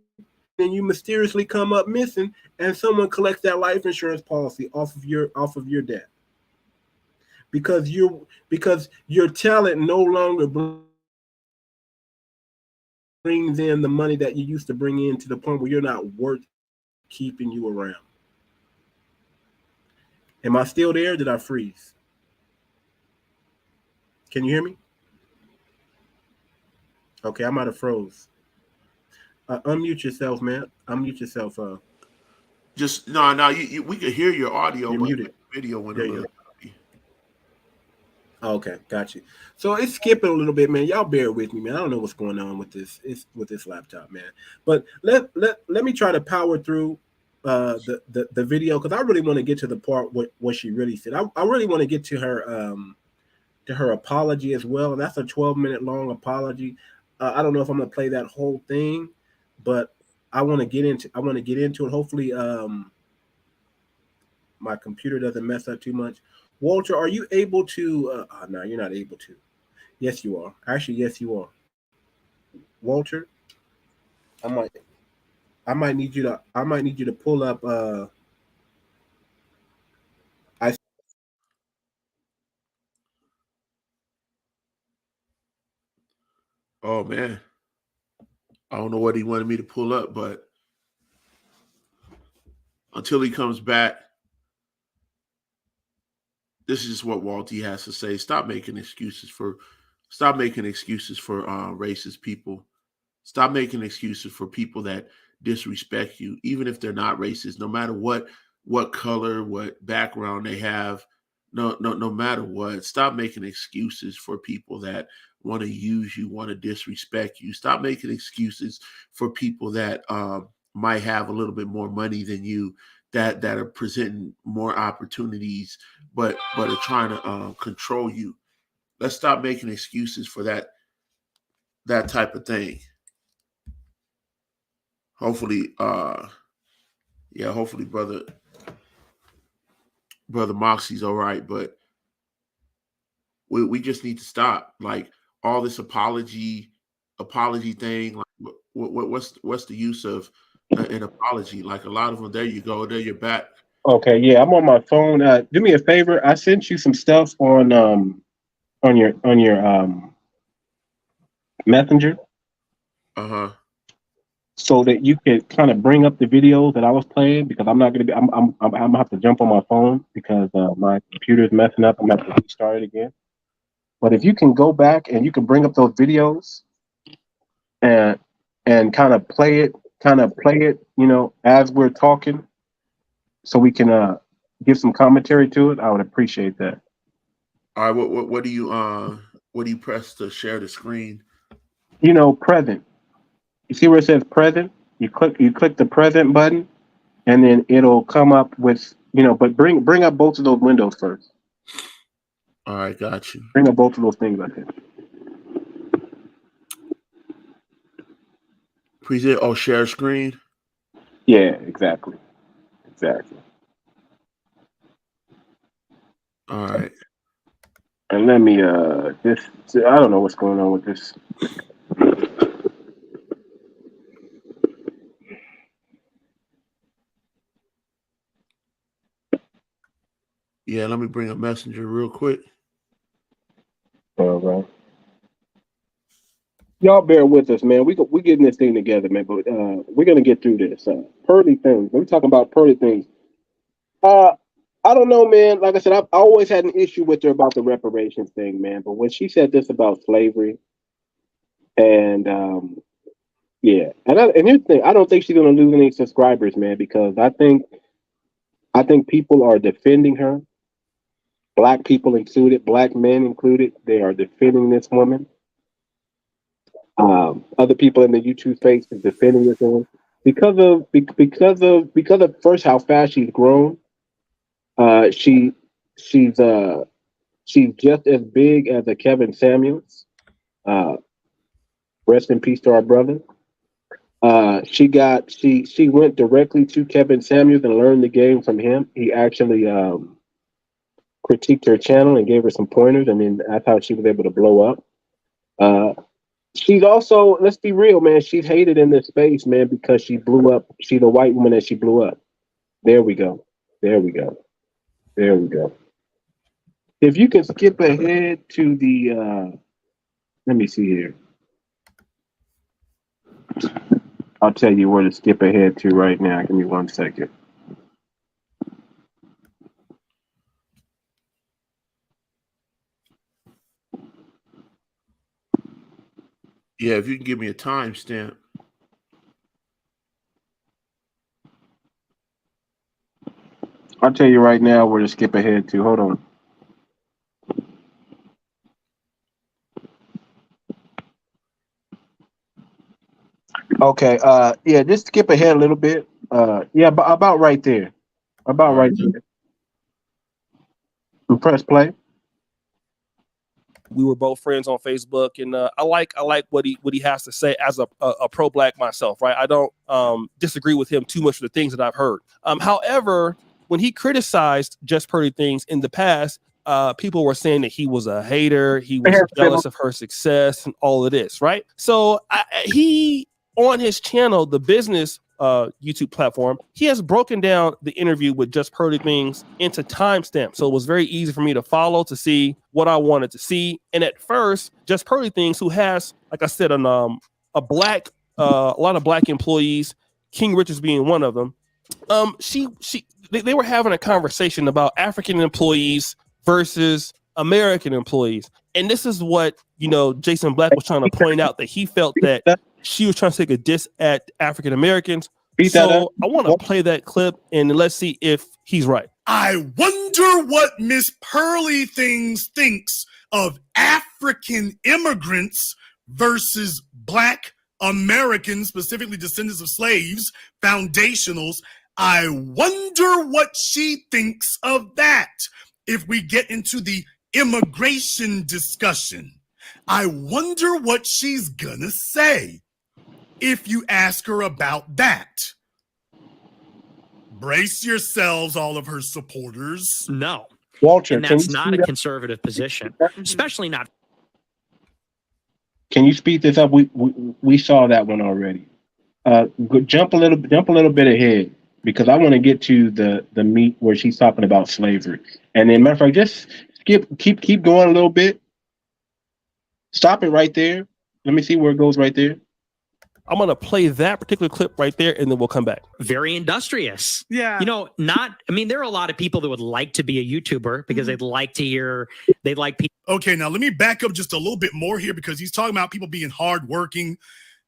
and you mysteriously come up missing, and someone collects that life insurance policy off of your debt because your talent no longer brings in the money that you used to bring in, to the point where you're not worth keeping you around. Am I still there? Did I freeze? Can you hear me? Okay, I might have froze. Unmute yourself, man. Unmute yourself. Just no. We could hear your audio, You're but muted. video went There a you little. Okay, got you. So it's skipping a little bit, man. Y'all bear with me, man. I don't know what's going on with this laptop, man. But let me try to power through the video, because I really want to get to the part what she really said. I really want to get to her apology as well. And that's a 12-minute long apology. I don't know if I'm gonna play that whole thing, but I want to get into it. Hopefully, my computer doesn't mess up too much. Walter, are you able to? No, you're not able to. Yes, you are. Actually, yes, you are. Walter, I might need you to pull up. Oh man, I don't know what he wanted me to pull up, but until he comes back, this is just what Walty has to say. Stop making excuses for racist people. Stop making excuses for people that disrespect you, even if they're not racist. No matter what color, what background they have, no matter what, stop making excuses for people that want to use you, want to disrespect you. Stop making excuses for people that might have a little bit more money than you, that are presenting more opportunities, but are trying to control you. Let's stop making excuses for that type of thing. Hopefully, hopefully, brother Moxie's all right, but we just need to stop, like, all this apology thing. Like, what's the use of an apology? Like, a lot of them, there you go, there you're back. Okay, yeah, I'm on my phone. Do me a favor. I sent you some stuff on your Messenger, so that you could kind of bring up the videos that I was playing, because I'm not gonna be. I'm gonna have to jump on my phone because my computer's messing up. I'm gonna have to restart it again. But if you can go back and you can bring up those videos and kind of play it, as we're talking, so we can give some commentary to it, I would appreciate that. All right, what do you press to share the screen? Present. You see where it says present? You click the present button, and then it'll come up with, but bring up both of those windows first. All right, got you. Bring up both of those things I think. Present. Oh, share screen. Yeah, exactly. All right. And let me I don't know what's going on with this. Yeah, let me bring a messenger real quick. All right. Y'all bear with us, man. We getting this thing together, man. But we're gonna get through this. Pearly things. We're talking about pearly things. I don't know, man. Like I said, I've always had an issue with her about the reparations thing, man. But when she said this about slavery, and yeah, and here's the thing: I don't think she's gonna lose any subscribers, man, because I think people are defending her. Black people included, black men included. They are defending this woman. Other people in the YouTube space is defending this woman because of first how fast she's grown. She's just as big as a Kevin Samuels. Rest in peace to our brother. She went directly to Kevin Samuels and learned the game from him. He actually critiqued her channel and gave her some pointers, and then that's how she was able to blow up. She's also, let's be real, man, she's hated in this space, man, because she blew up. She's a white woman and she blew up. There we go. If you can skip ahead to the, let me see here. I'll tell you where to skip ahead to right now. Give me 1 second. Yeah, if you can give me a timestamp. I'll tell you right now where to skip ahead to. Hold on. Okay. Yeah, just skip ahead a little bit. Yeah, about right there. Right there. And press play. We were both friends on Facebook, and I like what he has to say as a pro-black myself, right? I don't disagree with him too much for the things that I've heard. However, when he criticized Just Pearly Things in the past, people were saying that he was a hater, he was jealous of her success, and all of this, right? So he, on his channel, the business YouTube platform, he has broken down the interview with Just Pearly Things into timestamps. So it was very easy for me to follow to see what I wanted to see. And at first, Just Pearly Things, who has, like I said, a lot of black employees, King Richards being one of them, they were having a conversation about African employees versus American employees. And this is what, Jason Black was trying to point out, that he felt that she was trying to take a diss at African Americans. So I want to play that clip and let's see if he's right. I wonder what Miss Pearly Things thinks of African immigrants versus Black Americans, specifically descendants of slaves, foundationals. I wonder what she thinks of that. If we get into the immigration discussion, I wonder what she's gonna say if you ask her about that. Brace yourselves, all of her supporters. No. Walter, And can that's you not speed a up? conservative position, especially not. Can you speed this up? We saw that one already. Jump a little bit ahead, because I want to get to the meat where she's talking about slavery. And then, matter of fact, just keep going a little bit. Stop it right there. Let me see where it goes right there. I'm gonna play that particular clip right there, and then we'll come back. Very industrious. Yeah. You know, there are a lot of people that would like to be a YouTuber because they'd like people. Okay, now let me back up just a little bit more here, because he's talking about people being hardworking.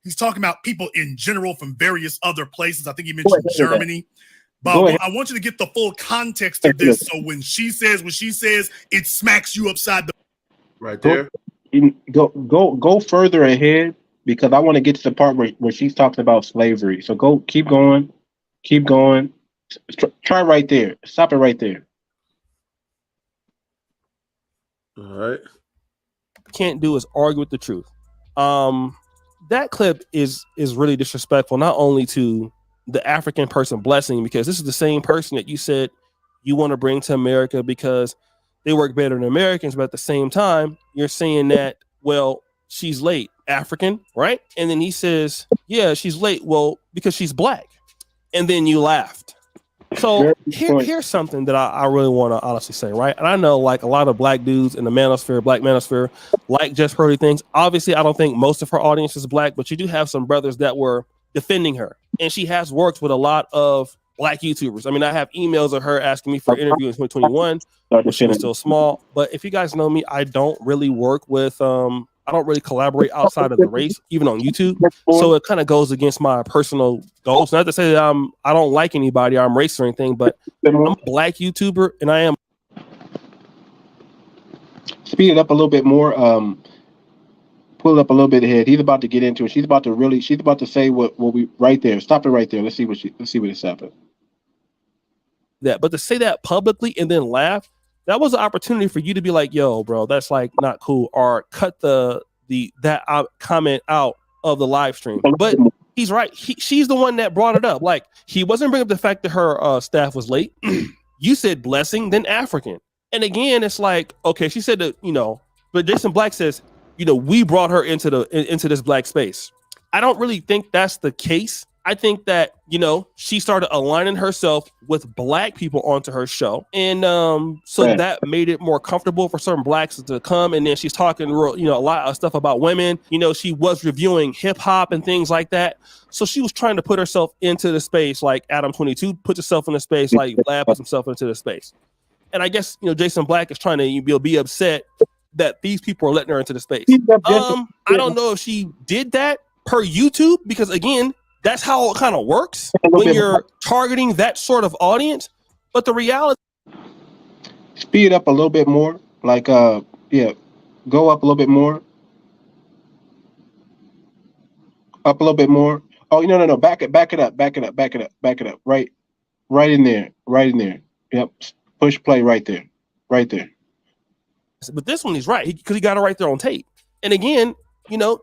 He's talking about people in general from various other places. I think he mentioned Germany. But I want you to get the full context of this. So when she says it smacks you upside the Right there. Go further ahead, because I want to get to the part where she's talking about slavery. So keep going. Try right there. Stop it right there. All right. Can't do is argue with the truth. That clip is really disrespectful, not only to the African person Blessing, because this is the same person that you said you want to bring to America because they work better than Americans, but at the same time, you're saying that, well, she's late, African, right? And then he says, yeah, she's late, well, because she's Black. And then you laughed. So here's something that I really want to honestly say, right? And I know like a lot of Black dudes in the manosphere, Black manosphere, like Just Pearly Things. Obviously, I don't think most of her audience is Black, but you do have some brothers that were defending her. And she has worked with a lot of Black YouTubers. I mean, I have emails of her asking me for an interview in 2021 when she was still small. But if you guys know me, I don't really work with I don't really collaborate outside of the race, even on YouTube. So it kind of goes against my personal goals. Not to say that I don't like anybody or I'm racist or anything, but I'm a Black YouTuber and I am. Speed it up a little bit more. Pull it up a little bit ahead. He's about to get into it. She's about to say what we right there. Stop it right there. Let's see what it's happening. That, but to say that publicly and then laugh, that was an opportunity for you to be like, yo, bro, that's like not cool, or cut that comment out of the live stream. But he's right. She's the one that brought it up. Like, he wasn't bringing up the fact that her staff was late. You said Blessing, then African. And again, it's like, okay, she said that, but Jason Black says, we brought her into this Black space. I don't really think that's the case. I think that, she started aligning herself with Black people onto her show. And that made it more comfortable for certain Blacks to come. And then she's talking, a lot of stuff about women. She was reviewing hip hop and things like that. So she was trying to put herself into the space like Adam 22 puts himself in the space, like Lab puts himself into the space. And I guess, Jason Black is trying to be upset that these people are letting her into the space. I don't know if she did that per YouTube, because again, that's how it kind of works when you're targeting that sort of audience. But the reality, speed up a little bit more. Like, go up a little bit more. Up a little bit more. Oh, no. Back it up. Right in there. Yep. Push play right there. but this one he's right because he got it right there on tape. And again,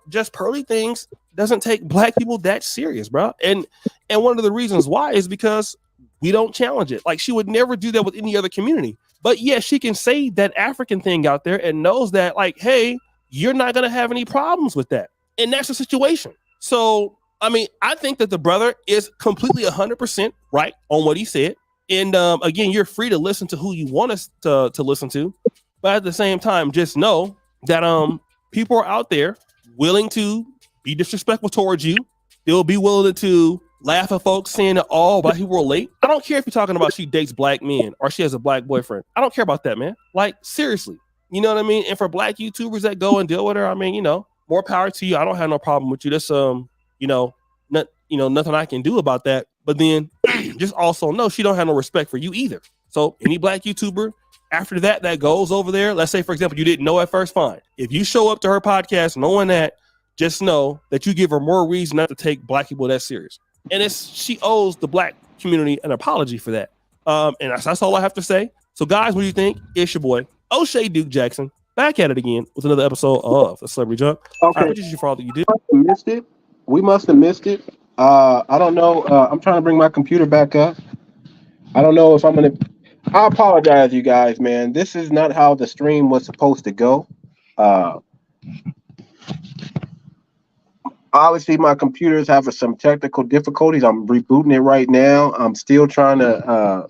Just Pearly Things doesn't take Black people that serious, bro. And one of the reasons why is because we don't challenge it. Like, she would never do that with any other community. But yeah, she can say that African thing out there and knows that, like, hey, you're not going to have any problems with that. And that's the situation. So, I mean, I think that the brother is completely 100% right on what he said. And again, you're free to listen to who you want us to listen to. But at the same time, just know that people are out there willing to be disrespectful towards you. They'll be willing to laugh at folks saying that all Black people are late. I don't care if you're talking about she dates Black men or she has a Black boyfriend. I don't care about that, man. Like, seriously, you know what I mean? And for Black YouTubers that go and deal with her, I mean, more power to you. I don't have no problem with you. That's nothing I can do about that. But then just also know she don't have no respect for you either. So any black YouTuber after that goes over there, let's say, for example, you didn't know at first, fine. If you show up to her podcast knowing that, just know that you give her more reason not to take black people that serious. And she owes the black community an apology for that. And that's all I have to say. So guys, what do you think? It's your boy, O'Shea Duke Jackson, back at it again with another episode of The Celebrity Jump. Okay. I appreciate you for all that you did. Missed it. We must have missed it. I don't know. I'm trying to bring my computer back up. I don't know if I'm going to. I apologize, you guys, man. This is not how the stream was supposed to go. Obviously, my computer's having some technical difficulties. I'm rebooting it right now. I'm still trying to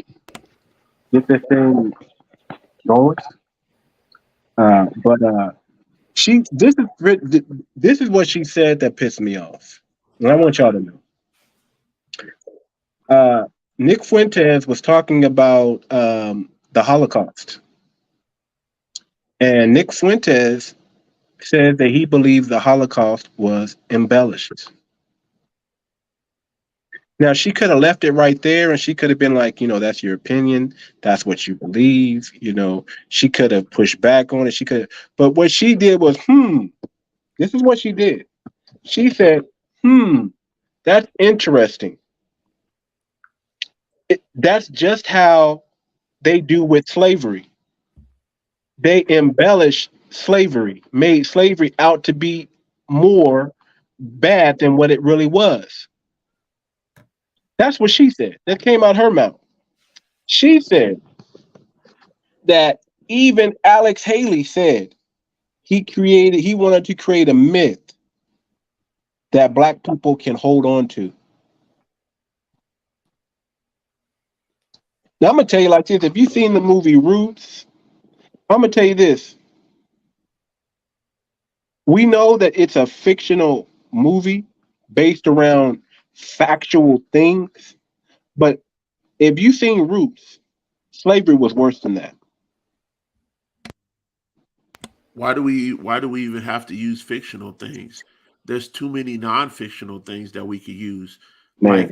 get this thing going. But this is what she said that pissed me off, and I want y'all to know. Nick Fuentes was talking about the Holocaust, and Nick Fuentes said that he believes the Holocaust was embellished. Now, she could have left it right there, and she could have been like, that's your opinion. That's what you believe. She could have pushed back on it. But what she did was, this is what she did. She said, that's interesting. That's just how they do with slavery. They embellish slavery, made slavery out to be more bad than what it really was. That's what she said. That came out her mouth. She said that even Alex Haley said he wanted to create a myth that black people can hold on to. Now I'm gonna tell you like this: if you've seen the movie Roots, I'm gonna tell you this. We know that it's a fictional movie based around factual things, but if you've seen Roots, slavery was worse than that. Why do we even have to use fictional things? There's too many non-fictional things that we could use. Man. Like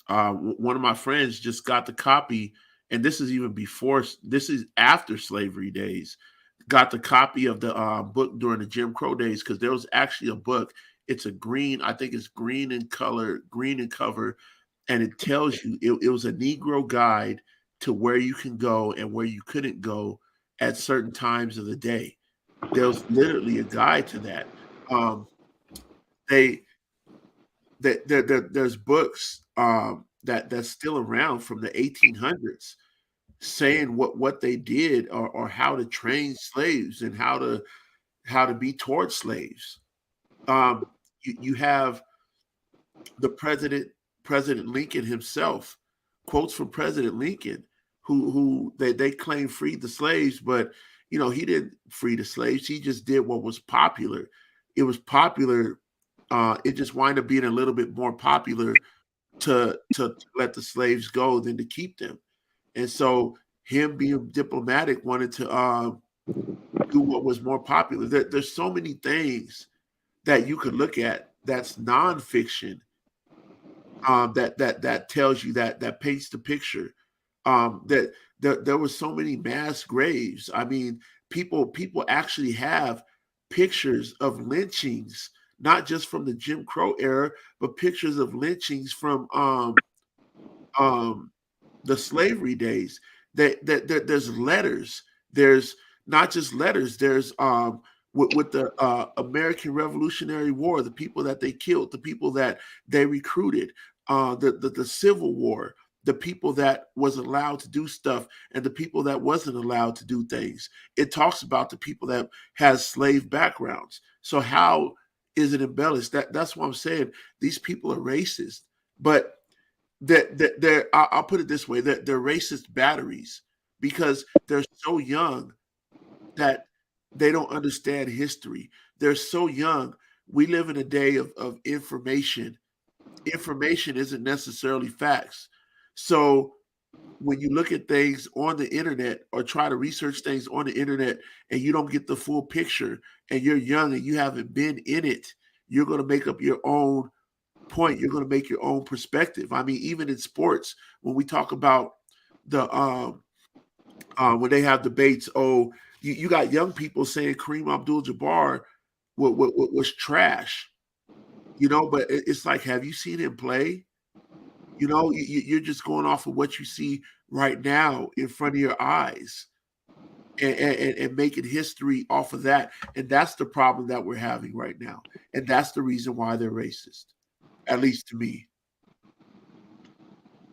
one of my friends just got the copy, and this is after slavery days, got the copy of the book during the Jim Crow days, because there was actually a book. It's a green, I think it's green in color, green in cover, and it tells you, it was a Negro guide to where you can go and where you couldn't go at certain times of the day. There was literally a guide to that. There's books that's still around from the 1800s saying what they did or how to train slaves and how to be towards slaves. You have the President Lincoln himself, quotes from President Lincoln, who they claim freed the slaves, but he didn't free the slaves. He just did what was popular. It was popular. It just wound up being a little bit more popular to let the slaves go than to keep them. And so him being diplomatic wanted to do what was more popular. There's so many things that you could look at that's nonfiction that tells you that paints the picture. That there were so many mass graves. I mean, people actually have pictures of lynchings, not just from the Jim Crow era, but pictures of lynchings from the slavery days. There's letters. There's not just letters. There's with the American Revolutionary War, the people that they killed, the people that they recruited, the Civil War, the people that was allowed to do stuff and the people that wasn't allowed to do things. It talks about the people that has slave backgrounds. So how is it embellished? That's what I'm saying. These people are racist, but I'll put it this way: they're racist batteries because they're so young that they don't understand history. They're so young. We live in a day of information. Information isn't necessarily facts. So when you look at things on the internet or try to research things on the internet and you don't get the full picture and you're young and you haven't been in it, you're going to make up your own point. You're going to make your own perspective. I mean, even in sports, when we talk about when they have debates, you got young people saying Kareem Abdul-Jabbar was trash, but it's like, have you seen him play? You're just going off of what you see right now in front of your eyes and making history off of that. And that's the problem that we're having right now. And that's the reason why they're racist, at least to me.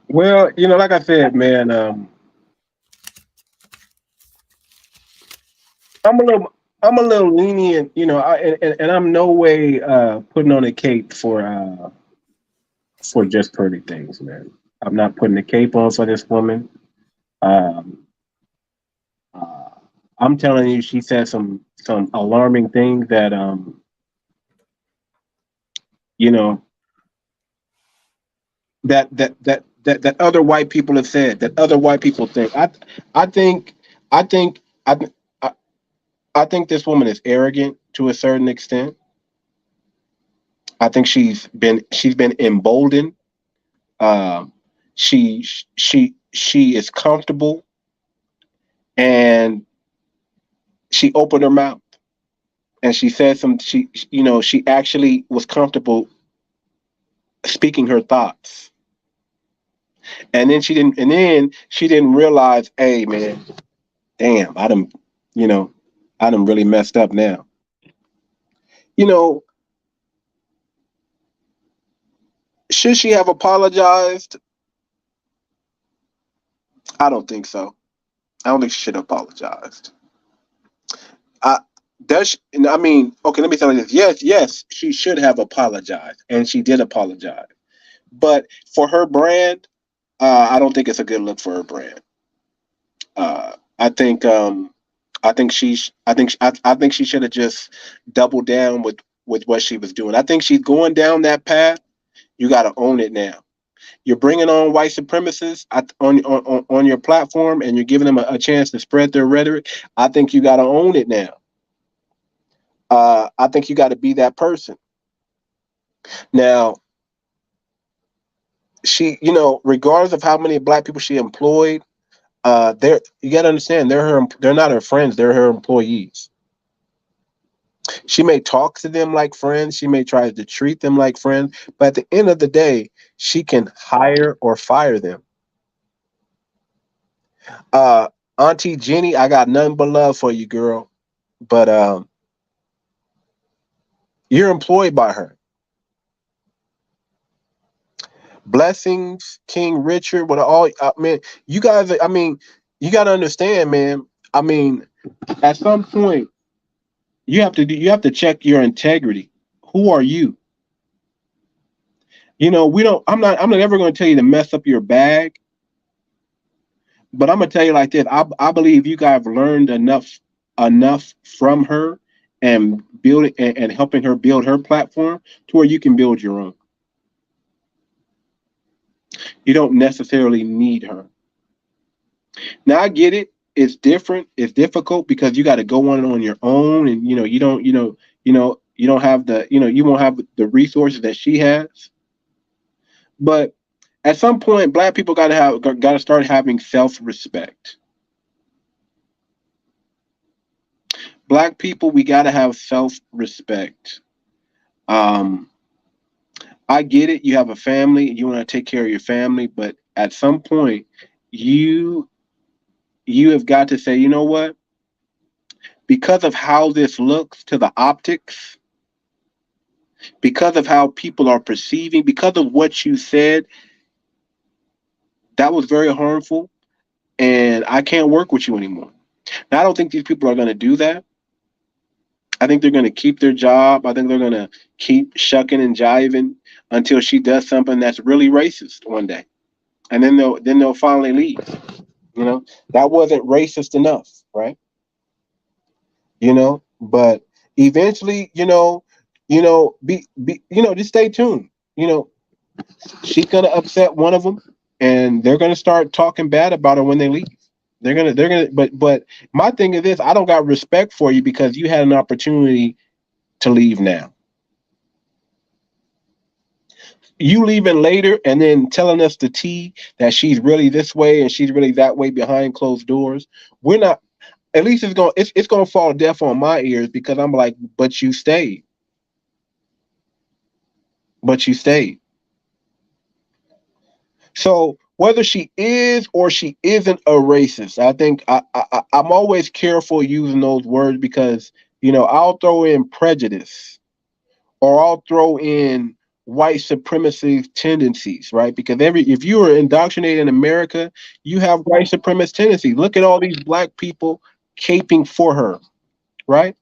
Well, like I said, man, I'm a little lenient, and I'm no way putting on a cape for Just Pearly Things, man. I'm not putting a cape on for this woman. I'm telling you, she said some alarming things that that other white people have said, that other white people think. I think this woman is arrogant to a certain extent. I think she's been emboldened. She is comfortable, and she opened her mouth and she said she actually was comfortable speaking her thoughts. And then she didn't realize, hey man, damn, I done really messed up now. Should she have apologized? I don't think so. I don't think she should have apologized. Okay, let me tell you this. Yes, she should have apologized, and she did apologize. But for her brand, I don't think it's a good look for her brand. I think she should have just doubled down with what she was doing. I think she's going down that path. You got to own it now. You're bringing on white supremacists on your platform, and you're giving them a chance to spread their rhetoric. I think you got to own it now. I think you got to be that person. Now, she, regardless of how many black people she employed, you got to understand they're not her friends, they're her employees. She may talk to them like friends, she may try to treat them like friends, but at the end of the day, she can hire or fire them. Auntie Jenny, I got nothing but love for you, girl, but you're employed by her. Blessings, King Richard, you guys, you got to understand, man. At some point, you have to check your integrity. Who are you? I'm not ever going to tell you to mess up your bag, but I'm going to tell you like this. I believe you guys have learned enough from her and building and helping her build her platform to where you can build your own. You don't necessarily need her. Now I get it. It's different. It's difficult because you got to go on your own, and you don't have you won't have the resources that she has. But at some point, black people got to start having self-respect. Black people, we got to have self-respect. I get it. You have a family. You want to take care of your family, but at some point, you have got to say, you know what? Because of how this looks to the optics, because of how people are perceiving, because of what you said, that was very harmful, and I can't work with you anymore. Now, I don't think these people are going to do that. I think they're going to keep their job. I think they're going to keep shucking and jiving until she does something that's really racist one day, and then they'll finally leave. That wasn't racist enough, right? But eventually, just stay tuned. She's gonna upset one of them, and they're gonna start talking bad about her when they leave. They're gonna. But my thing is this: I don't got respect for you because you had an opportunity to leave now. you leaving later and then telling us the tea that she's really this way and she's really that way behind closed doors. We're not. At least it's gonna fall deaf on my ears because I'm like, but you stayed. But you stayed. So whether she is or she isn't a racist, I think I'm always careful using those words because I'll throw in prejudice or I'll throw in white supremacy tendencies, right? Because if you are indoctrinated in America, you have white supremacist tendencies. Look at all these black people caping for her, right?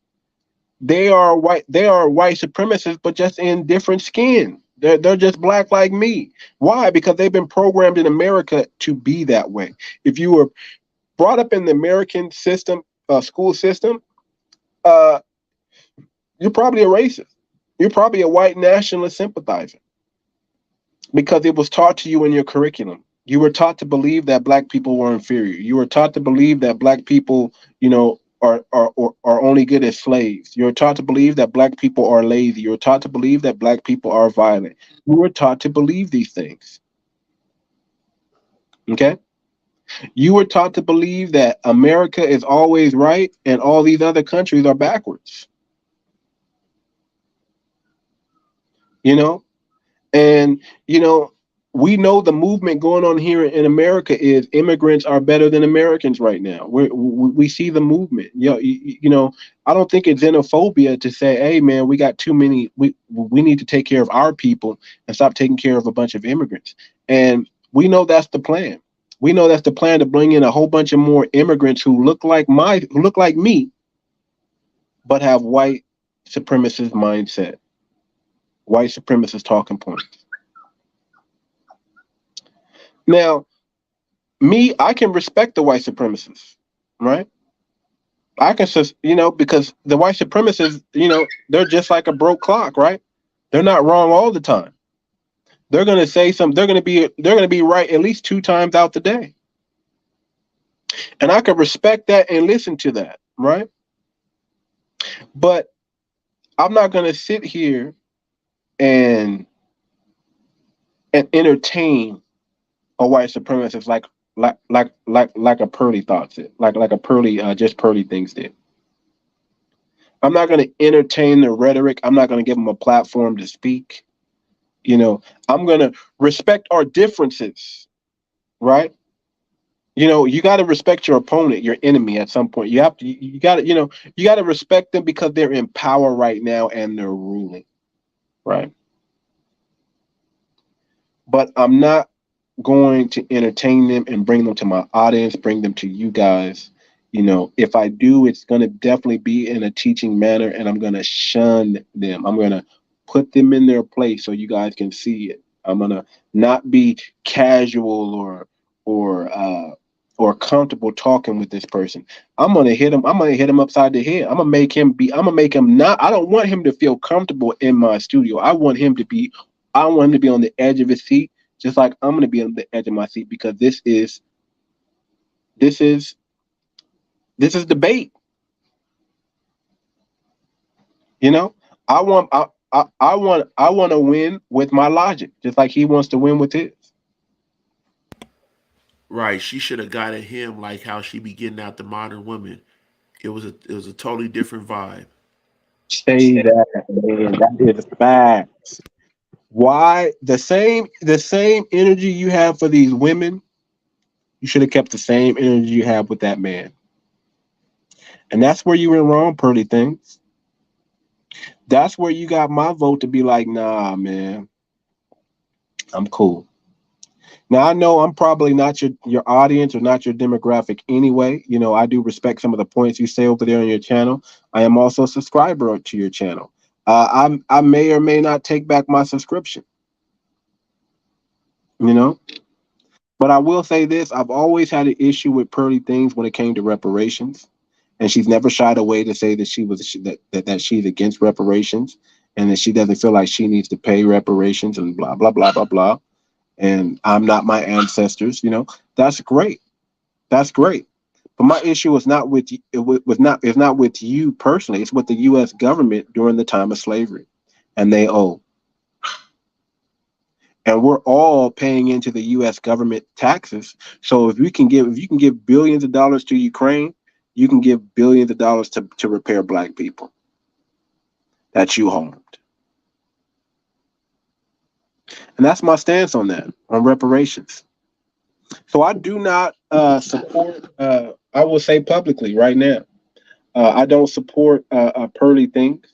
They are white supremacists, but just in different skin. They're just black like me. Why? Because they've been programmed in America to be that way. If you were brought up in the American system, school system, you're probably a racist. You're probably a white nationalist sympathizer because it was taught to you in your curriculum. You were taught to believe that black people were inferior. You were taught to believe that black people, are only good as slaves. You're taught to believe that black people are lazy. You're taught to believe that black people are violent. You were taught to believe these things. Okay? You were taught to believe that America is always right and all these other countries are backwards. And we know the movement going on here in America is immigrants are better than Americans right now. We see the movement. I don't think it's xenophobia to say, hey man, we got too many. We need to take care of our people and stop taking care of a bunch of immigrants. And we know that's the plan. We know that's the plan to bring in a whole bunch of more immigrants who look like me, but have white supremacist mindset, white supremacist talking points. Now, I can respect the white supremacists, right? I can, because the white supremacists, they're just like a broke clock, right? They're not wrong all the time. They're going to say something. They're going to be right at least 2 times out the day. And I can respect that and listen to that, right? But I'm not going to sit here and entertain a white supremacist like a Pearly thoughts it, like a Pearly, JustPearlythings did. I'm not going to entertain the rhetoric. I'm not going to give them a platform to speak. I'm going to respect our differences, right? You got to respect your opponent, your enemy at some point. You got to respect them because they're in power right now and they're ruling, right? But I'm not going to entertain them and bring them to my audience, bring them to you guys. If I do, it's going to definitely be in a teaching manner, and I'm going to shun them. I'm going to put them in their place so you guys can see it. I'm going to not be casual or comfortable talking with this person. I'm going to hit him. I'm going to hit him upside the head. I'm going to make him not. I don't want him to feel comfortable in my studio. I want him to be on the edge of his seat, just like I'm going to be on the edge of my seat, because this is debate. I want to win with my logic, just like he wants to win with his. Right. She should have got at him like how she be getting out the modern women. It was a totally different vibe. Say that, man. That is facts. Why the same energy you have for these women, you should have kept the same energy you have with that man. And that's where you went wrong, Pearly Things. That's where you got my vote to be like, nah, man, I'm cool. Now, I know I'm probably not your audience or not your demographic anyway. I do respect some of the points you say over there on your channel. I am also a subscriber to your channel. I may or may not take back my subscription. But I will say this: I've always had an issue with Pearly Things when it came to reparations, and she's never shied away to say that that she's against reparations and that she doesn't feel like she needs to pay reparations and blah blah blah blah blah. And I'm not my ancestors. That's great. That's great. But my issue is not with you. It's not with you personally. It's with the U.S. government during the time of slavery, and they owe. and we're all paying into the U.S. government taxes. So if you can give billions of dollars to Ukraine, you can give billions of dollars to repair black people that you harmed. And that's my stance on that, on reparations. So I do not support, I will say publicly right now, I don't support pearly things.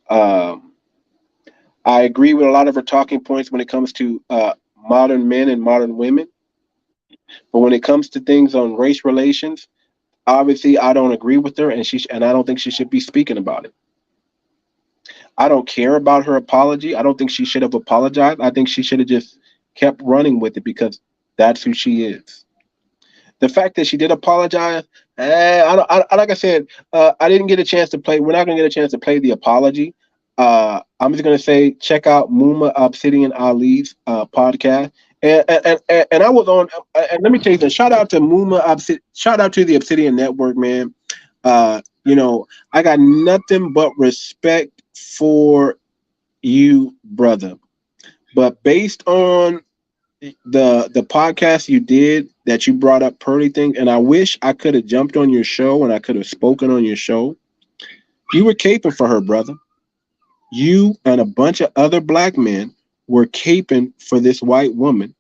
I agree with a lot of her talking points when it comes to modern men and modern women. But when it comes to things on race relations, obviously I don't agree with her, and I don't think she should be speaking about it. I don't care about her apology. I don't think she should have apologized. I think she should have just kept running with it because that's who she is. The fact that she did apologize, like I said, I didn't get a chance to play. We're not going to get a chance to play the apology. I'm just going to say, check out Muma Obsidian Ali's podcast. And I was on, and let me tell you this, shout out to shout out to the Obsidian Network, man. You know, I got nothing but respect for you, brother. But based on the podcast you did that you brought up pearly thing, and I wish I could have jumped on your show and I could have spoken on your show. You were caping for her, brother. You and a bunch of other black men were caping for this white woman.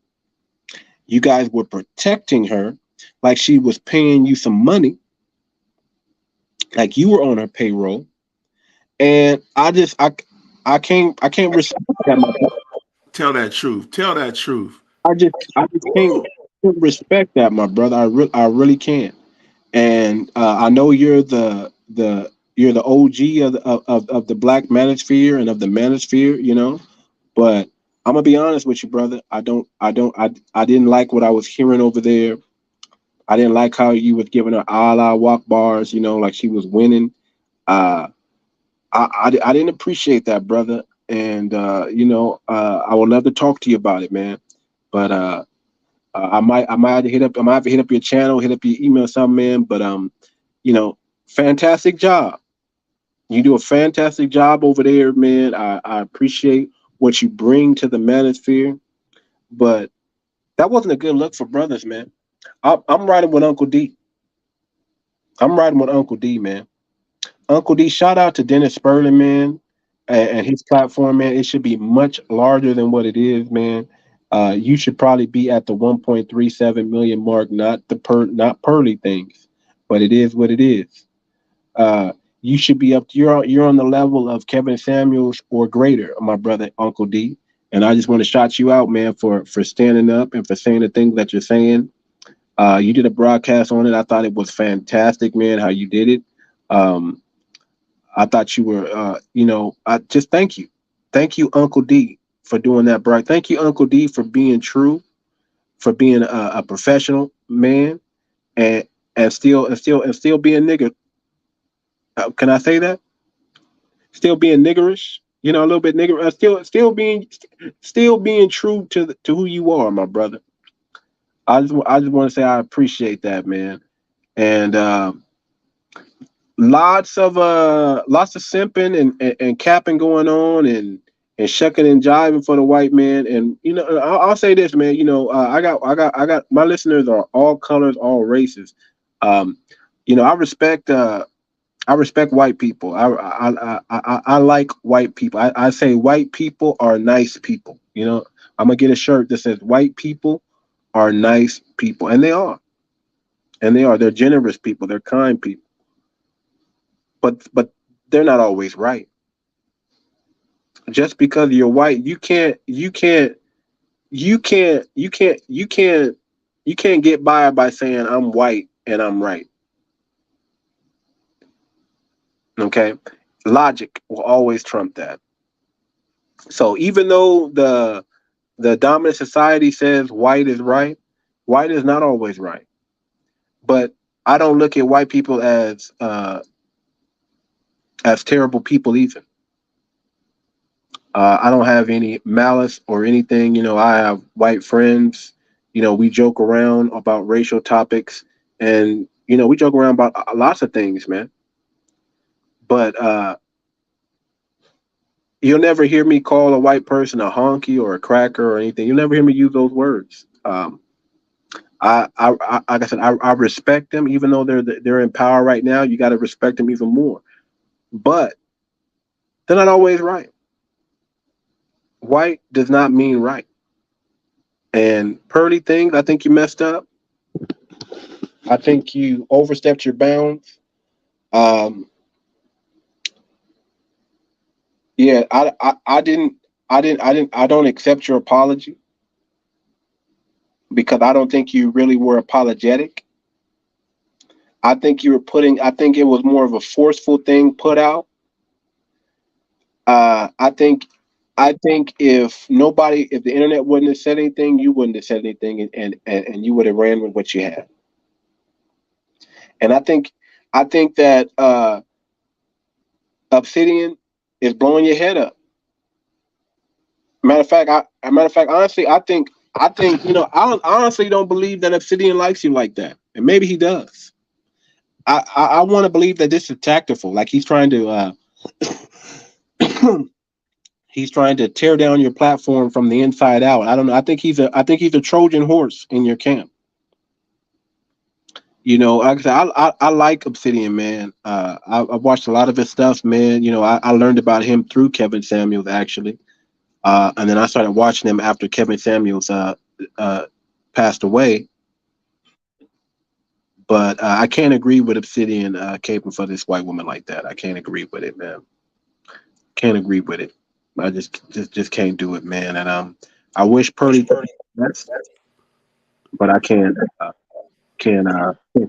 You guys were protecting her like she was paying you some money, like you were on her payroll. And I can't respect that, my brother. Tell that truth. Tell that truth. I just can't respect that, my brother. I really can't. And I know you're the OG of the black manosphere and of the manosphere, you know. But I'm gonna be honest with you, brother. I didn't like what I was hearing over there. I didn't like how you was giving her Allah walk bars, you know, like she was winning. I didn't appreciate that, brother. And you know, I would love to talk to you about it, man. But I might have to hit up your channel, hit up your email, something, man. But you know, fantastic job. You do a fantastic job over there, man. I appreciate what you bring to the manosphere. But that wasn't a good look for brothers, man. I'm riding with Uncle D. I'm riding with Uncle D, man. Uncle D, shout out to Dennis Sperling, man, and his platform, man. It should be much larger than what it is, man. You should probably be at the 1.37 million mark, not pearly things, but it is what it is. You should be up. You're on the level of Kevin Samuels or greater, my brother, Uncle D. And I just want to shout you out, man, for standing up and for saying the things that you're saying. You did a broadcast on it. I thought it was fantastic, man, how you did it. I thought you were, you know, I just thank you. Thank you, Uncle D, for doing that, bro. Thank you, Uncle D, for being true, for being a professional man, and still being nigger. Can I say that? Still being niggerish, you know, a little bit nigger. Still being true to who you are, my brother. I just want to say I appreciate that, man. And lots of simping and capping going on and shucking and jiving for the white man. And you know, I'll say this, man. You know, I got my listeners are all colors, all races. You know, I respect white people. I like white people. I say white people are nice people. You know, I'm gonna get a shirt that says white people are nice people, and they are. And they are. They're generous people. They're kind people. But they're not always right. Just because you're white, you can't get by saying I'm white and I'm right. Okay? Logic will always trump that. So even though the dominant society says white is right, white is not always right. But I don't look at white people as terrible people either. I don't have any malice or anything. You know, I have white friends. You know, we joke around about racial topics, and you know, we joke around about lots of things, man. But You'll never hear me call a white person a honky or a cracker or anything. You'll never hear me use those words. Like I said, I respect them, even though they're in power right now. You got to respect them even more. But they're not always right. White does not mean right. And Pearly Things, I think you messed up. I think you overstepped your bounds. Um, yeah, I don't accept your apology because I don't think you really were apologetic. I think I think it was more of a forceful thing put out. I think if the internet wouldn't have said anything, you wouldn't have said anything, and you would have ran with what you had. And I think that Obsidian is blowing your head up. Matter of fact, honestly, I think I honestly don't believe that Obsidian likes you like that, and maybe he does. I want to believe that this is tactful, like he's trying to he's trying to tear down your platform from the inside out. I don't know. I think he's a Trojan horse in your camp. Like I said, I like Obsidian, man. I've watched a lot of his stuff, man. I learned about him through Kevin Samuels, actually. And then I started watching him after Kevin Samuels passed away. But I can't agree with Obsidian caping for this white woman like that. I can't agree with it, man. Can't agree with it. I just can't do it, man. And I wish Pearly best, but I can't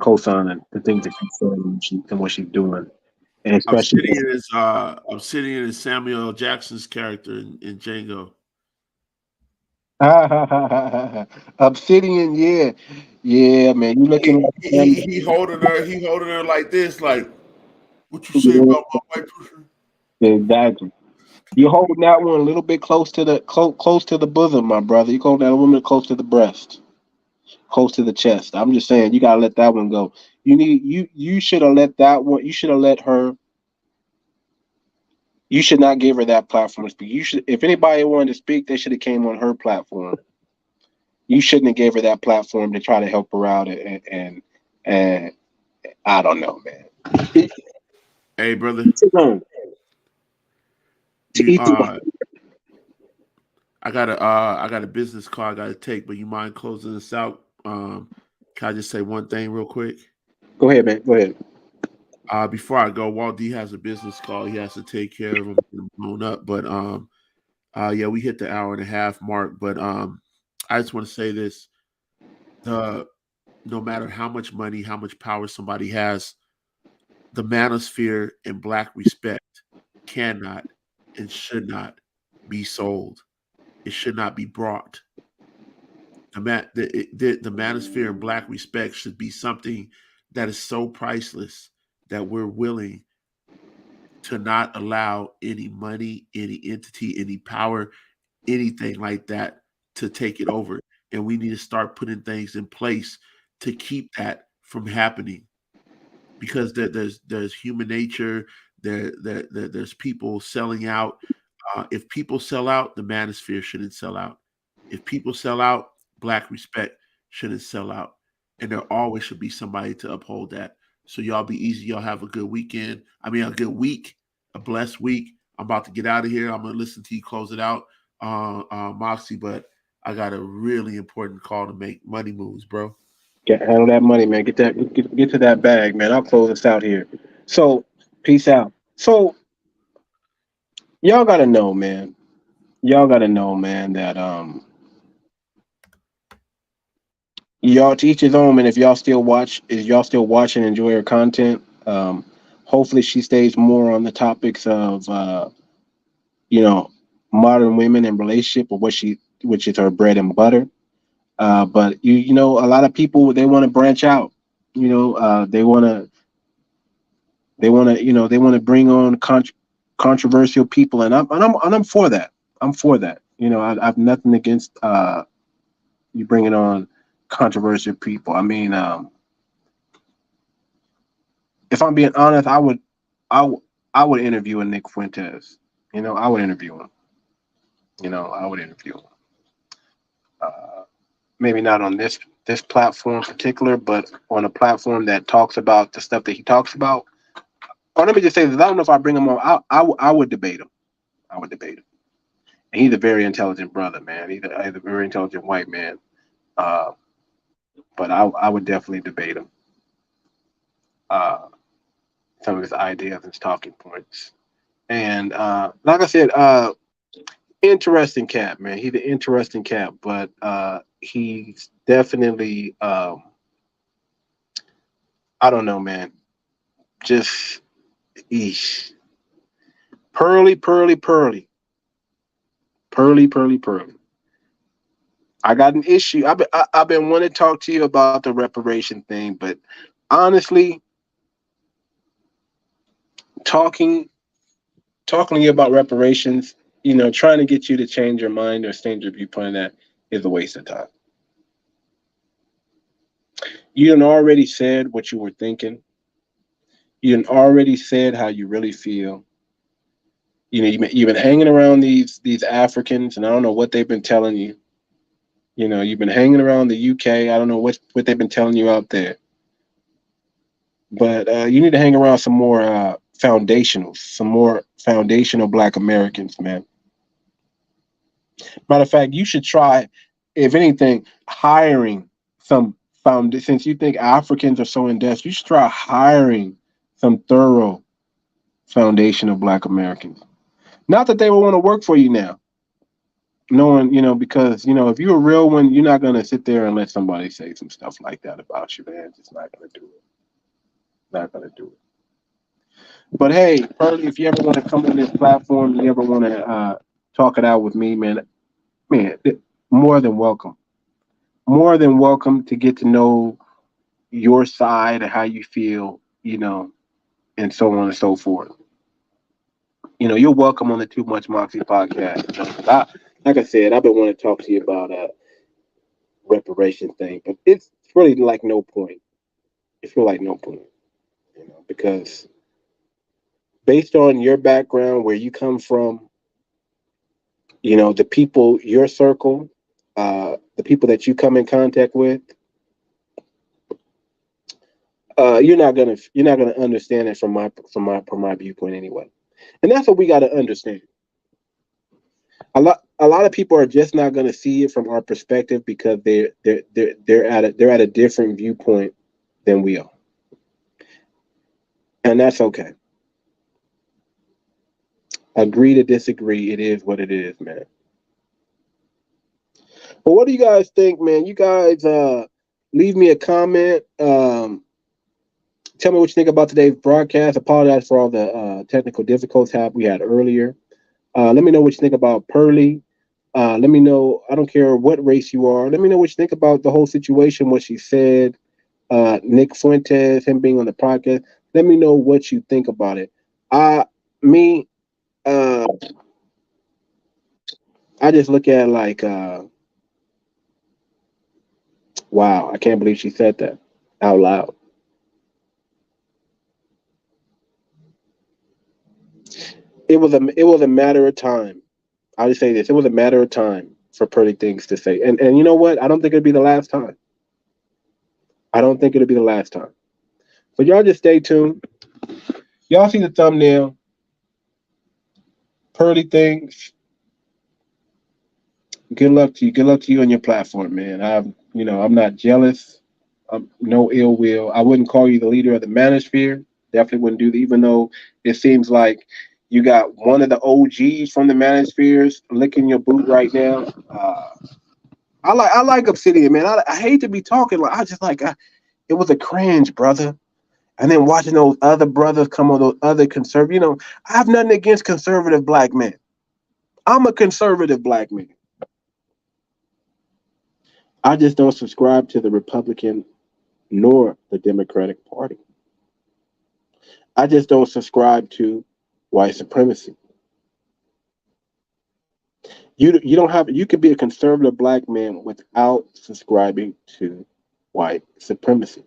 co-sign the things that she's saying and what she's doing, and especially Obsidian is Samuel L. Jackson's character in Django. Obsidian, yeah, man. You looking like he holding her like this, like what you say about my white person? Exactly. You're holding that one a little bit close to the bosom, my brother. You hold that woman close to the breast, close to the chest. I'm just saying, you gotta let that one go. You should have let that one. You should have let her. You should not give her that platform to speak. You should, if anybody wanted to speak, they should have came on her platform. You shouldn't have gave her that platform to try to help her out, and I don't know, man. Hey, brother. I got a business call I got to take, but you mind closing this out? Can I just say one thing real quick? Go ahead, man. Go ahead. Before I go, Walt D has a business call. He has to take care of him blown up. But yeah, we hit the hour and a half mark. But I just want to say this: no matter how much money, how much power somebody has, the manosphere and Black respect cannot and should not be sold. It should not be brought. The manosphere and Black respect should be something that is so priceless that we're willing to not allow any money, any entity, any power, anything like that to take it over. And we need to start putting things in place to keep that from happening. Because there's human nature, there's people selling out. If people sell out, the manosphere shouldn't sell out. If people sell out, Black respect shouldn't sell out. And there always should be somebody to uphold that. So y'all be easy. Y'all have a good weekend. I mean, a good week, a blessed week. I'm about to get out of here. I'm going to listen to you close it out, Moxie, but I got a really important call to make. Money moves, bro. Handle that money, man. Get to that bag, man. I'll close this out here. So, peace out. So, y'all got to know, man. That y'all, to each his own, and if y'all still watching and enjoy her content, hopefully she stays more on the topics of modern women and relationship, or which is her bread and butter. But a lot of people, they want to branch out. They want to bring on controversial people, and I'm for that. I'm for that. I've nothing against you bringing on controversial people. I mean, if I'm being honest, I would interview a Nick Fuentes I would interview him. I would interview him. Maybe not on this platform in particular, but on a platform that talks about the stuff that he talks about. Or let me just say this: I don't know if I bring him on. I would debate him. I would debate him. And he's a very intelligent brother, man. He's a very intelligent white man. But I would definitely debate him. Some of his ideas and his talking points. And like I said, interesting cat, man. He's an interesting cat, but he's definitely I don't know, man. Just eesh. Pearly. I got an issue. I've been wanting to talk to you about the reparation thing, but honestly, talking to you about reparations, trying to get you to change your mind or change your viewpoint on that is a waste of time. You done already said what you were thinking. You done already said how you really feel. You've been hanging around these Africans, and I don't know what they've been telling you. You've been hanging around the UK. I don't know what they've been telling you out there. But you need to hang around some more foundational Black Americans, man. Matter of fact, you should try, if anything, hiring some since you think Africans are so in-depth, you should try hiring some thorough foundational Black Americans. Not that they will want to work for you now. Knowing, because, if you're a real one, you're not going to sit there and let somebody say some stuff like that about you, man. It's not going to do it. Not going to do it. But hey, Pearly, if you ever want to come on this platform, you ever want to talk it out with me, man, more than welcome. More than welcome to get to know your side and how you feel, and so on and so forth. You're welcome on the Too Much Moxie podcast. Like I said, I've been wanting to talk to you about reparation thing, but it's really like no point. It's really like no point, because based on your background, where you come from, the people, your circle, the people that you come in contact with, you're not gonna understand it from my viewpoint anyway, and that's what we got to understand. A lot of people are just not going to see it from our perspective because they're at a different viewpoint than we are, and that's okay. Agree to disagree. It is what it is, man. But what do you guys think, man? You guys leave me a comment. Tell me what you think about today's broadcast. Apologize for all the technical difficulties we had earlier. Let me know what you think about Pearly. Let me know. I don't care what race you are. Let me know what you think about the whole situation, what she said. Nick Fuentes, him being on the podcast. Let me know what you think about it. I just look at it like, wow, I can't believe she said that out loud. It was a matter of time. I'll just say this: it was a matter of time for Pearly Things to say, and you know what? I don't think it'll be the last time. I don't think it'll be the last time. But y'all just stay tuned. Y'all see the thumbnail. Pearly Things. Good luck to you. Good luck to you on your platform, man. I'm not jealous. No ill will. I wouldn't call you the leader of the manosphere. Definitely wouldn't do that, even though it seems like you got one of the OGs from the manospheres licking your boot right now. I like Obsidian, man. I hate to be talking like it was a cringe, brother. And then watching those other brothers come on, those other conservative. I have nothing against conservative Black men. I'm a conservative Black man. I just don't subscribe to the Republican nor the Democratic Party. I just don't subscribe to white supremacy. You could be a conservative Black man without subscribing to white supremacy.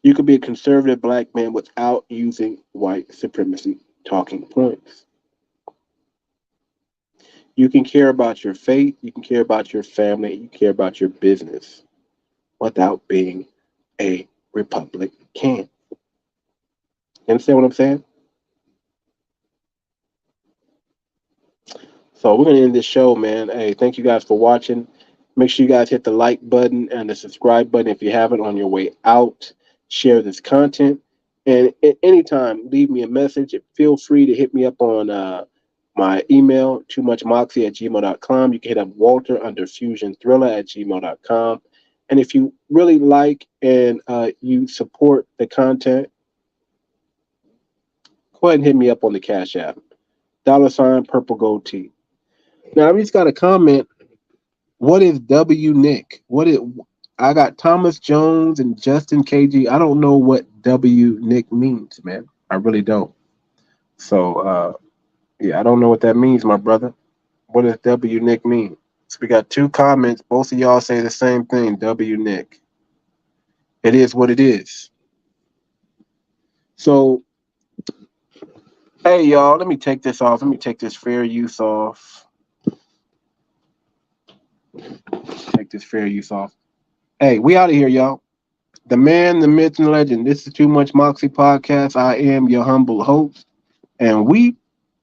You could be a conservative Black man without using white supremacy talking points. You can care about your faith, you can care about your family, you can care about your business without being a Republican. You understand what I'm saying? So we're gonna end this show, man. Hey, thank you guys for watching. Make sure you guys hit the like button and the subscribe button if you haven't on your way out. Share this content. And at any time, leave me a message. Feel free to hit me up on my email, toomuchmoxie@gmail.com. You can hit up Walter under fusionthriller@gmail.com. And if you really like and you support the content, go ahead and hit me up on the Cash App. $ purple gold T. Now, I just got a comment. What is W Nick? I got Thomas Jones and Justin KG. I don't know what W Nick means, man. I really don't. So, yeah, I don't know what that means, my brother. What does W Nick mean? So we got 2 comments. Both of y'all say the same thing, W Nick. It is what it is. So, hey, y'all, let me take this off. Let me take this fair use off. Take this fair use off. Hey, we out of here, y'all. The man, the myth, and the legend. This is Too Much Moxie Podcast. I am your humble host, and we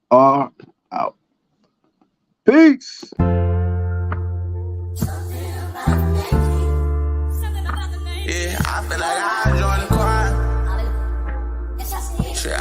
are out. Peace. Yeah, I feel like I joined the choir. Shit,